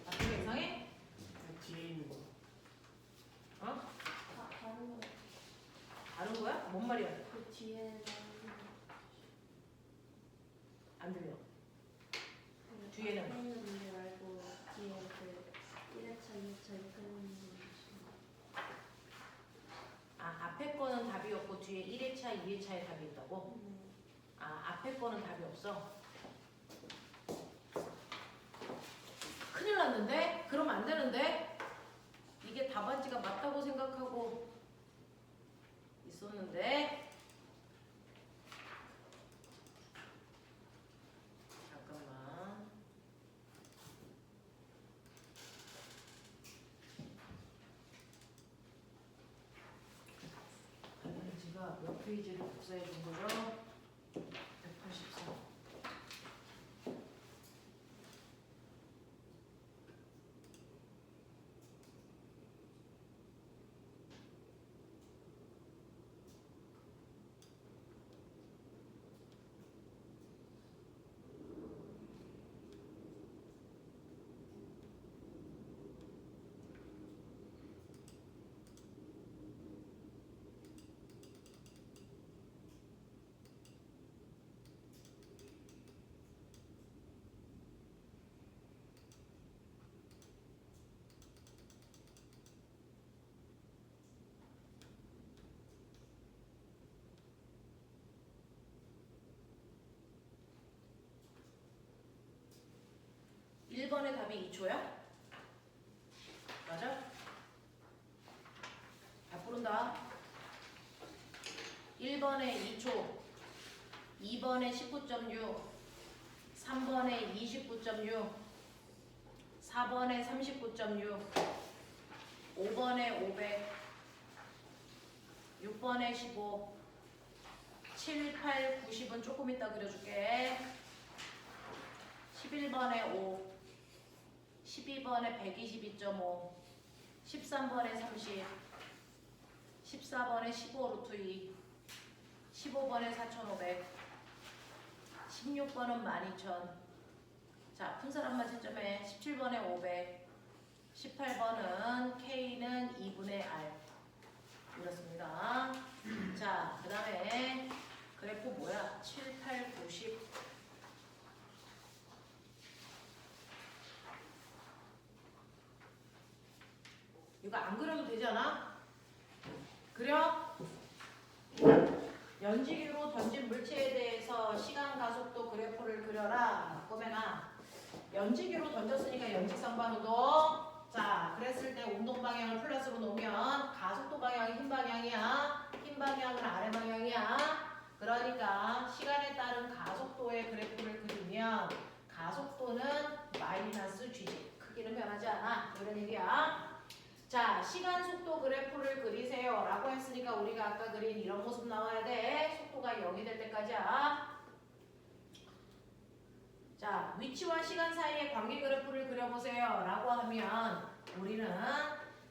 나중에 이상해? 뒤에 있는 거. 어? 다른 거. 다른 거야? 뭔 말이야? 그 뒤에 안 들려. 뒤에는? 앞에 있는 문제 말고 뒤에 그 1회차, 2회차 이렇게 있는 문제. 아, 앞에 거는 답이 없고 뒤에 1회차, 2회차에 답이 있다고? 아, 앞에 거는 답이 없어? 큰일 났는데? 그럼 안 되는데? 이게 답안지가 맞다고 생각하고 있었는데? 잠깐만. 답안지가 몇 페이지를 복사해 준 거죠? 184. 1번의 답이 2초야? 맞아? 다 부른다. 1번에 2초, 2번에 19.6, 3번에 29.6, 4번에 39.6, 5번에 500, 6번에 15, 7, 8, 90은 조금 이따 그려줄게. 11번에 5, 12번에 122.5, 13번에 30, 14번에 15 루트 2, 15번에 4,500, 16번은 12,000. 자, 푼 사람만 채점해. 17번에 500, 18번은 K는 2분의 R. 이렇습니다. 자, 그 다음에 그래프 뭐야? 7, 8, 90. 이거 안 그려도 되잖아? 그려? 연지기로 던진 물체에 대해서 시간 가속도 그래프를 그려라. 꼬매나. 연지기로 던졌으니까 연직상반우도. 자, 그랬을 때 운동 방향을 플러스로 놓으면 가속도 방향이 흰 방향이야. 흰 방향은 아래 방향이야. 그러니까 시간에 따른 가속도의 그래프를 그리면 가속도는 마이너스 g지. 크기는 변하지 않아. 이런 얘기야. 자, 시간 속도 그래프를 그리세요 라고 했으니까 우리가 아까 그린 이런 모습 나와야 돼. 속도가 0이 될 때까지 위치와 시간 사이의 관계 그래프를 그려보세요 라고 하면 우리는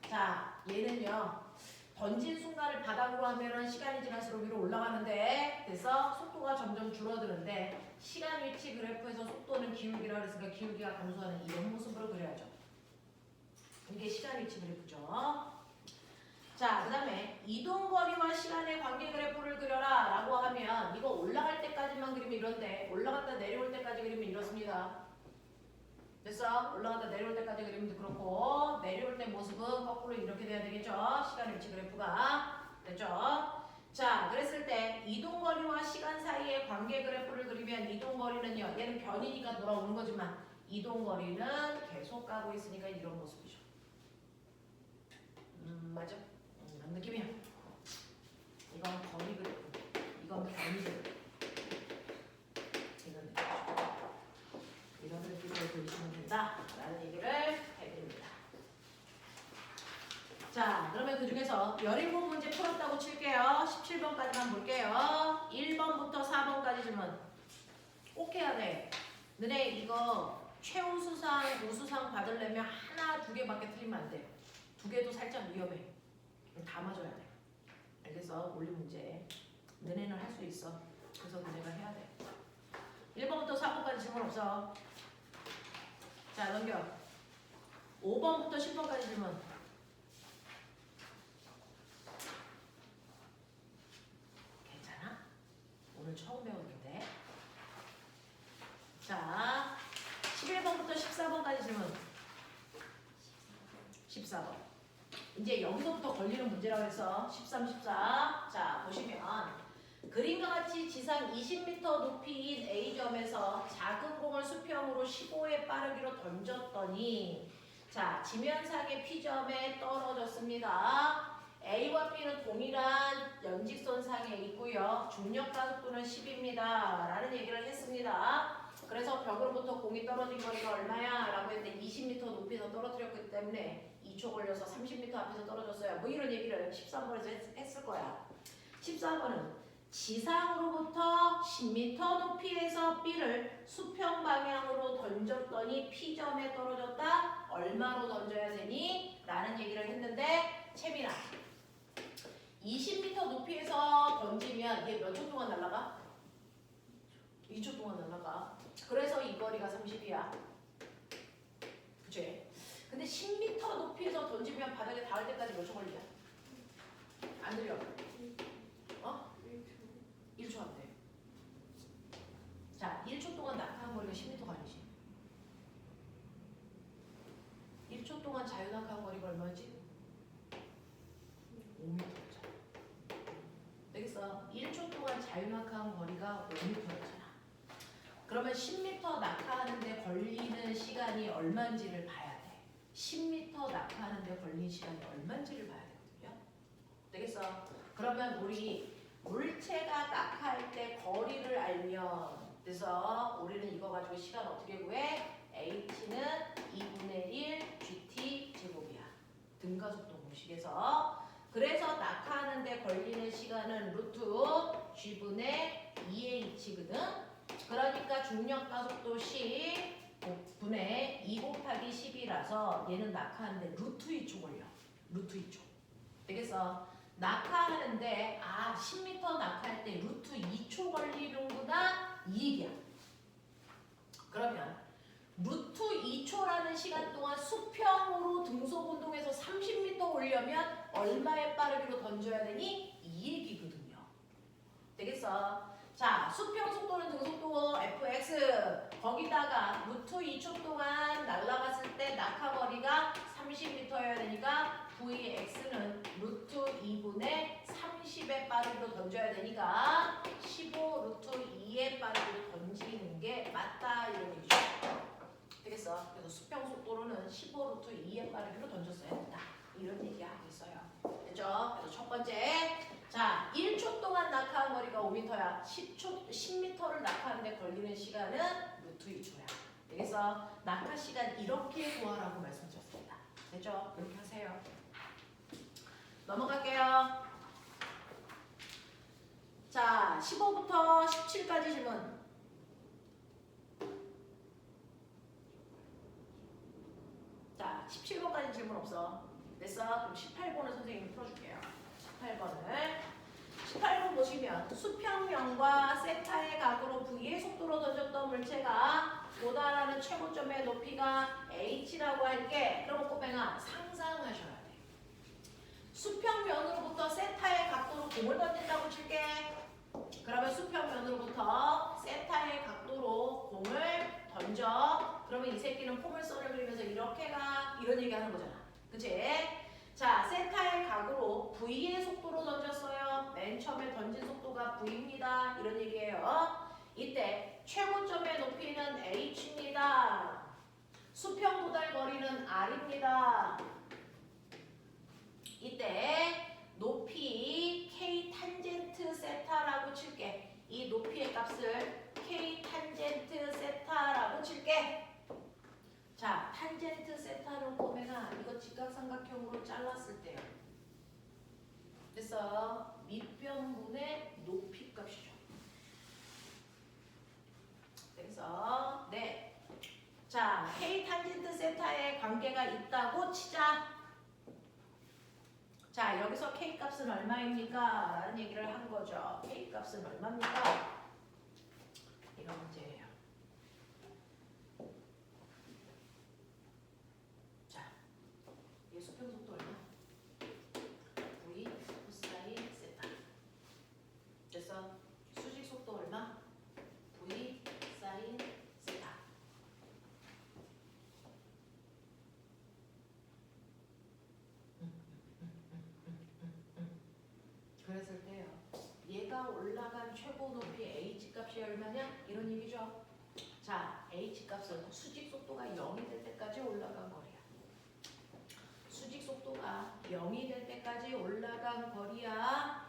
자 얘는요 던진 순간을 바닥으로 하면은 시간이 지날수록 위로 올라가는데 그래서 속도가 점점 줄어드는데 시간 위치 그래프에서 속도는 기울기라 그랬으니까 기울기가 감소하는 이런 모습으로 그려야죠. 이게 시간 위치 그래프죠. 자, 그 다음에 이동거리와 시간의 관계 그래프를 그려라 라고 하면 이거 올라갈 때까지만 그리면 이런데 올라갔다 내려올 때까지 그리면 이렇습니다. 됐어? 올라갔다 내려올 때까지 그리면 그렇고 내려올 때 모습은 거꾸로 이렇게 돼야 되겠죠? 시간 위치 그래프가 됐죠? 자, 그랬을 때 이동거리와 시간 사이의 관계 그래프를 그리면 이동거리는요 얘는 변이니까 돌아오는 거지만 이동거리는 계속 가고 있으니까 이런 모습이죠. 맞아? 이런 느낌이야. 이건 거리 그래프, 이건 변이 그래프. 이런 느낌이죠. 이런 느낌을 그리시면 된다라는 얘기를 해드립니다. 자, 그러면 그 중에서 17문제 풀었다고 칠게요. 17번까지만 볼게요. 1번부터 4번까지 질문 꼭 해야 돼. 너네 이거 최우수상, 우수상 받으려면 하나, 두 개밖에 틀리면 안 돼. 두 개도 살짝 위험해. 다 맞아야 돼. 알겠어? 올린 문제. 너네는 할 수 있어. 그래서 너네가 해야 돼. 1번부터 4번까지 질문 없어. 자, 넘겨. 5번부터 10번까지 질문. 괜찮아? 오늘 처음 배웠는데. 자, 11번부터 14번까지 질문. 14번. 이제 여기서부터 걸리는 문제라고 해서 13, 14. 자, 보시면 그림과 같이 지상 20m 높이인 A점에서 작은 공을 수평으로 15의 빠르기로 던졌더니 자, 지면상의 P점에 떨어졌습니다. A와 B는 동일한 연직선상에 있고요. 중력과 속도는 10입니다. 라는 얘기를 했습니다. 그래서 벽으로부터 공이 떨어진 거리가 얼마야? 라고 했는데 20m 높이에서 떨어뜨렸기 때문에 2초 걸려서 30m 앞에서 떨어졌어요. 뭐 이런 얘기를 13번에서 했을 거야. 14번은 지상으로부터 10m 높이에서 B를 수평 방향으로 던졌더니 P점에 떨어졌다. 얼마로 던져야 되니? 라는 얘기를 했는데 채민아 20m 높이에서 던지면 얘 몇 초 동안 날아가? 2초 동안 날아가. 그래서 이 거리가 30이야. 그치? 근데 10m 높이에서 던지면 바닥에 닿을 때까지 몇 초 걸리냐? 안 들려? 어? 1초 안 돼. 자, 1초 동안 낙하한 거리가 10m가 아니지. 1초 동안 자유낙하한 거리가 얼마지? 5m였잖아. 되겠어? 1초 동안 자유낙하한 거리가 5m였잖아. 그러면 10m 낙하하는데 걸리는 시간이 얼마인지를 봐야 돼. 10m 낙하하는데 걸린 시간이 얼마인지를 봐야 되거든요. 되겠어? 그러면 우리 물체가 낙하할 때 거리를 알면 그래서 우리는 이거 가지고 시간 어떻게 구해? h는 2분의 1 gt 제곱이야. 등가속도 공식에서. 그래서 낙하하는데 걸리는 시간은 루트 g분의 2h거든. 그러니까 중력가속도 10 분의 2 곱하기 10이라서 얘는 낙하하는데 루트 2초 걸려. 루트 2초. 되겠어? 낙하하는데 10m 낙하할 때 루트 2초 걸리는구나 이 얘기야. 그러면 루트 2초라는 시간 동안 수평으로 등속 운동에서 30m 오려면 얼마의 빠르기로 던져야 되니? 이 얘기거든요. 되겠어? 자, 수평 속도는 등속도 fx 거기다가 루트 2초 동안 날아갔을 때 낙하 거리가 30m여야 되니까 vx는 루트 2분의 30의 빠르기로 던져야 되니까 15 루트 2의 빠르기로 던지는 게 맞다 이런 얘기죠. 되겠어? 그래서 수평 속도로는 15 루트 2의 빠르기로 던졌어야 된다 이런 얘기 하고 있어요. 됐죠? 그래서 첫 번째 자, 1초 동안 낙하한 거리가 5m야. 10m를 낙하하는데 걸리는 시간은 루트 2초야. 그래서 낙하 시간 이렇게 구하라고 말씀드렸습니다. 됐죠? 이렇게 하세요. 넘어갈게요. 자, 15부터 17까지 질문. 수평면과 세타의 각으로 V의 속도로 던졌던 물체가 도달하는 최고점의 높이가 h라고 할게. 그럼 꼬맹아 상상하셔야 돼. 수평면으로부터 세타의 각도로 공을 던진다고 칠게. 그러면 수평면으로부터 세타의 각도로 공을 던져. 그러면 이 새끼는 포물선을 그리면서 이렇게 가. 이런 얘기 하는 거잖아. 그치? 자, 세타의 각으로 V의 속도로 던졌어요. 맨 처음에 던진 속도가 V입니다. 이런 얘기예요. 이때 최고점의 높이는 h입니다. 수평 도달 거리는 r입니다. 이때 높이 k 탄젠트 세타라고 칠게. 이 높이의 값을 k 탄젠트 세타라고 칠게. 자, 탄젠트 세타는 꼬매가 이거 직각삼각형으로 잘랐을 때요. 그래서 밑변분의 높이 값이죠. 그래서 네. 자, k 탄젠트 세타의 관계가 있다고 치자. 자, 여기서 k 값은 얼마입니까? 라는 얘기를 한 거죠. k 값은 얼마입니까? 이런 문제예요. 자, 얘 수평 속도 얼마? v 코사인 세타. 그래서 수직 속도 얼마? v 사인 세타. 그랬을 때요. 얘가 올라간 최고 높이 h 값이 얼마냐? 이런 얘기죠. 자, h 값은 수직 속도가 0이 될 때까지 올라간 거리야. 수직 속도가 0이 될 때까지 올라간 거리야.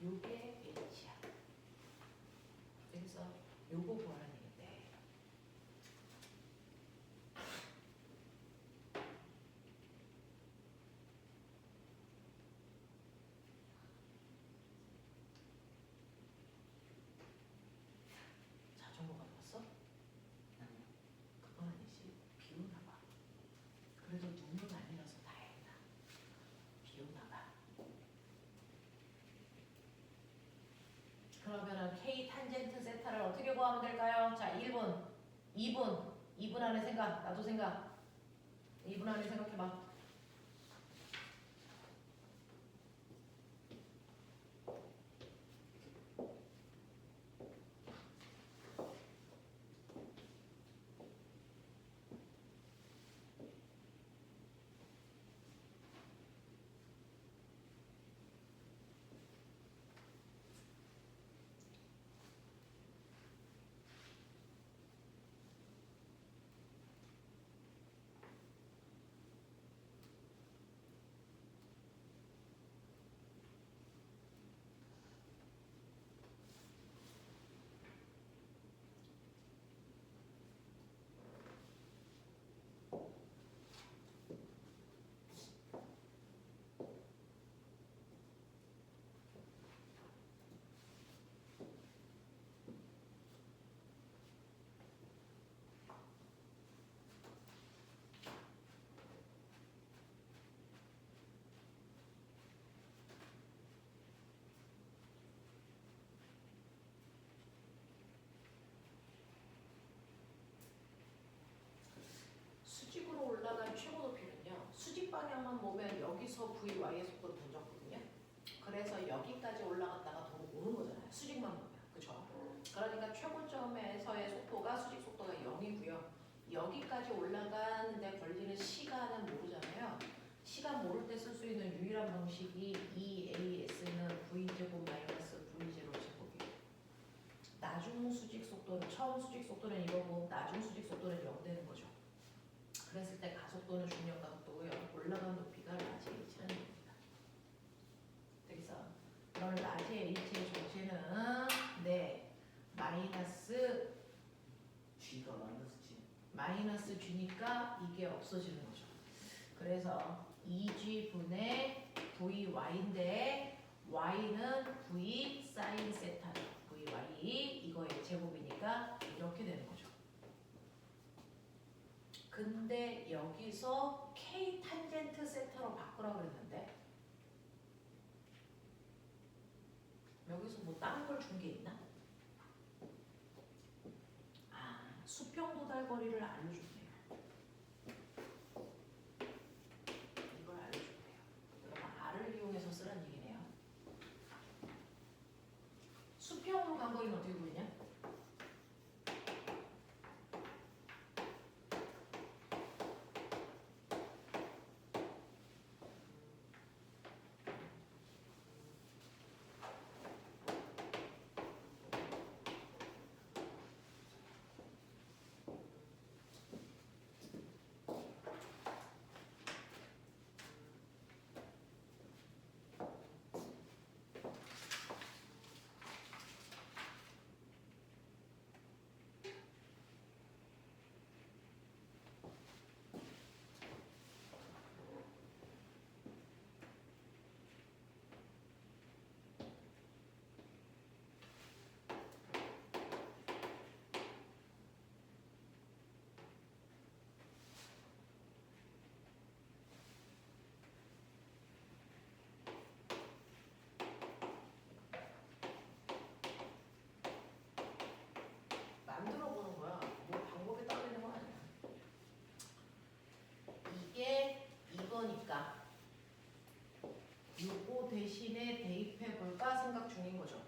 요게 h야. 그래서 요거 구하는 얘긴데. 자전거가 봤어? 그건 아니지. 비 오나 봐. 그래도 눈은 아니라서 다행이다. 비 오나 봐. 그러면은 K 탄젠트 세타를 어떻게 구하면 될까요? 자, 1분, 2분 안에 생각, 나도 생각. 2분 안에 생각해봐. 수직으로 올라간 최고 높이는요. 수직 방향만 보면 여기서 VY의 속도를 던졌거든요. 그래서 여기까지 올라갔다가 오는 거잖아요. 수직만 보면. 그쵸? 그러니까 최고점에서의 속도가 수직 속도가 0이고요. 여기까지 올라가는데 걸리는 시간은 모르잖아요. 시간 모를 때 쓸 수 있는 유일한 방식이 EAS는 V제곱 마이너스 V0 제곱이에요. 나중 수직 속도는, 처음 수직 속도는 이거고 나중 수직 속도는 0 되는 거죠. 그랬을 때 가속도는 중력 가속도고요. 올라간 높이가 라지 h라는 겁니다. 그래서 그런 라지 h의 정체는 네 마이너스 G가 마이너스 g니까 이게 없어지는 거죠. 그래서 2g 분의 vy인데 y는 v 사인 세타죠. vy 이거의 제곱이니까 이렇게 되는 거죠. 근데 여기서 K 탄젠트 세타로 바꾸라고 그랬는데 여기서 뭐 다른 걸 준 게 있나? 아, 수평 도달거리를 알려줬네요. 이걸 알려줬네요. 그럼 R을 이용해서 쓰란 얘기네요. 수평으로 간 거리는 어떻게 구했냐? 만들어 보는 거야. 뭐 방법이 따로 있는 건 아니야. 이게 이거니까 요거 대신에 대입해 볼까 생각 중인 거죠.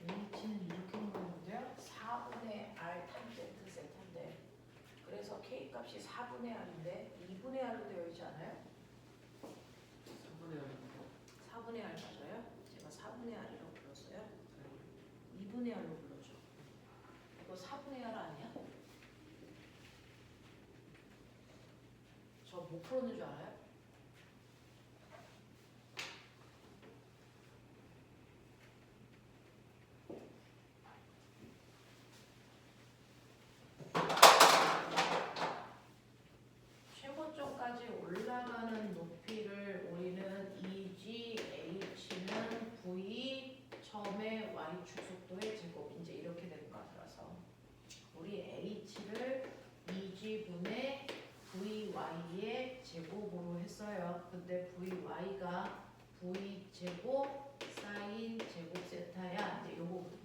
H는 이렇게 나오는데요. 4분의 R 탄젠트 세타인데 그래서 K 값이 4분의 R인데 2분의 R로 되어 있지 않아요? 3분의 4분의 R 맞아요? 제가 4분의 R이라고 불렀어요. 2분의 R로 불러줘. 이거 4분의 R 아니야? 저 못 풀었는 줄 알아요? 최고점까지 올라가는 높이를 우리는 EG, H는 V, 처음에 Y축 속도의 제곱 이제 이렇게 되는 거 같아서 우리 H를 EG분의 VY의 제곱으로 했어요. 근데 VY가 V제곱 사인 제곱 세타야 이제 요거거든요.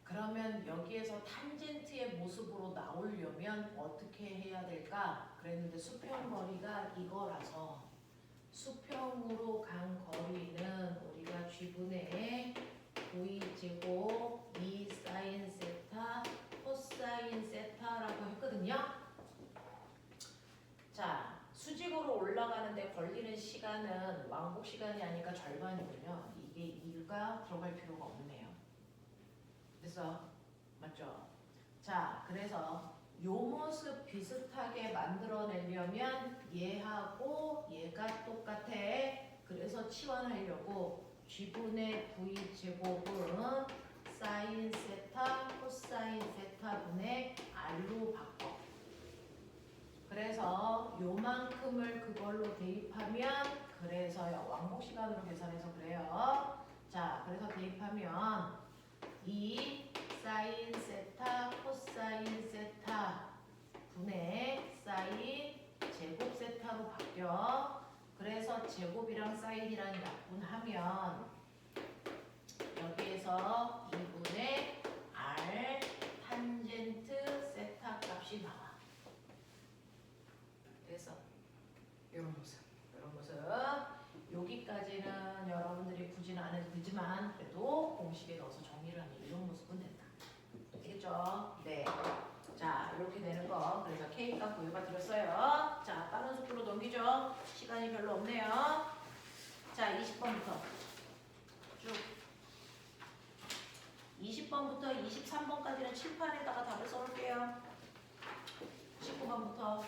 그러면 여기에서 탄젠트의 모습으로 나오려면 어떻게 해야 될까? 그랬는데 수평거리가 이거라서 수평으로 간 거리는 우리가 G분의 V제곱 2 사인 세타 코사인 세타라고 했거든요. 자, 수직으로 올라가는데 걸리는 시간은 왕복 시간이 아니까 절반이군요. 이게 2가 들어갈 필요가 없네요. 그래서 맞죠? 자, 그래서 요 모습 비슷하게 만들어내려면 얘하고 얘가 똑같아. 그래서 치환하려고 G분의 V제곱은 사인 세타 코사인 세타분의 R로 바꿔. 그래서 요만큼을 그걸로 대입하면 그래서요. 왕복 시간으로 계산해서 그래요. 자, 그래서 대입하면 2 사인 세타 코사인 세타 분의 사인 제곱 세타로 바뀌어. 그래서 제곱이랑 사인이랑 약분하면 여기에서 2분의 R 탄젠트 세타 값이 나와. 그래서 이런 모습 공식에 넣어서 정리를 하면 이런 모습은 된다. 알겠죠? 네. 자, 이렇게 되는 거. 그래서 K값 구해봐 드렸어요. 자, 빠른 속도로 넘기죠. 시간이 별로 없네요. 자, 20번부터 쭉. 20번부터 23번까지는 칠판에다가 답을 써볼게요. 19번부터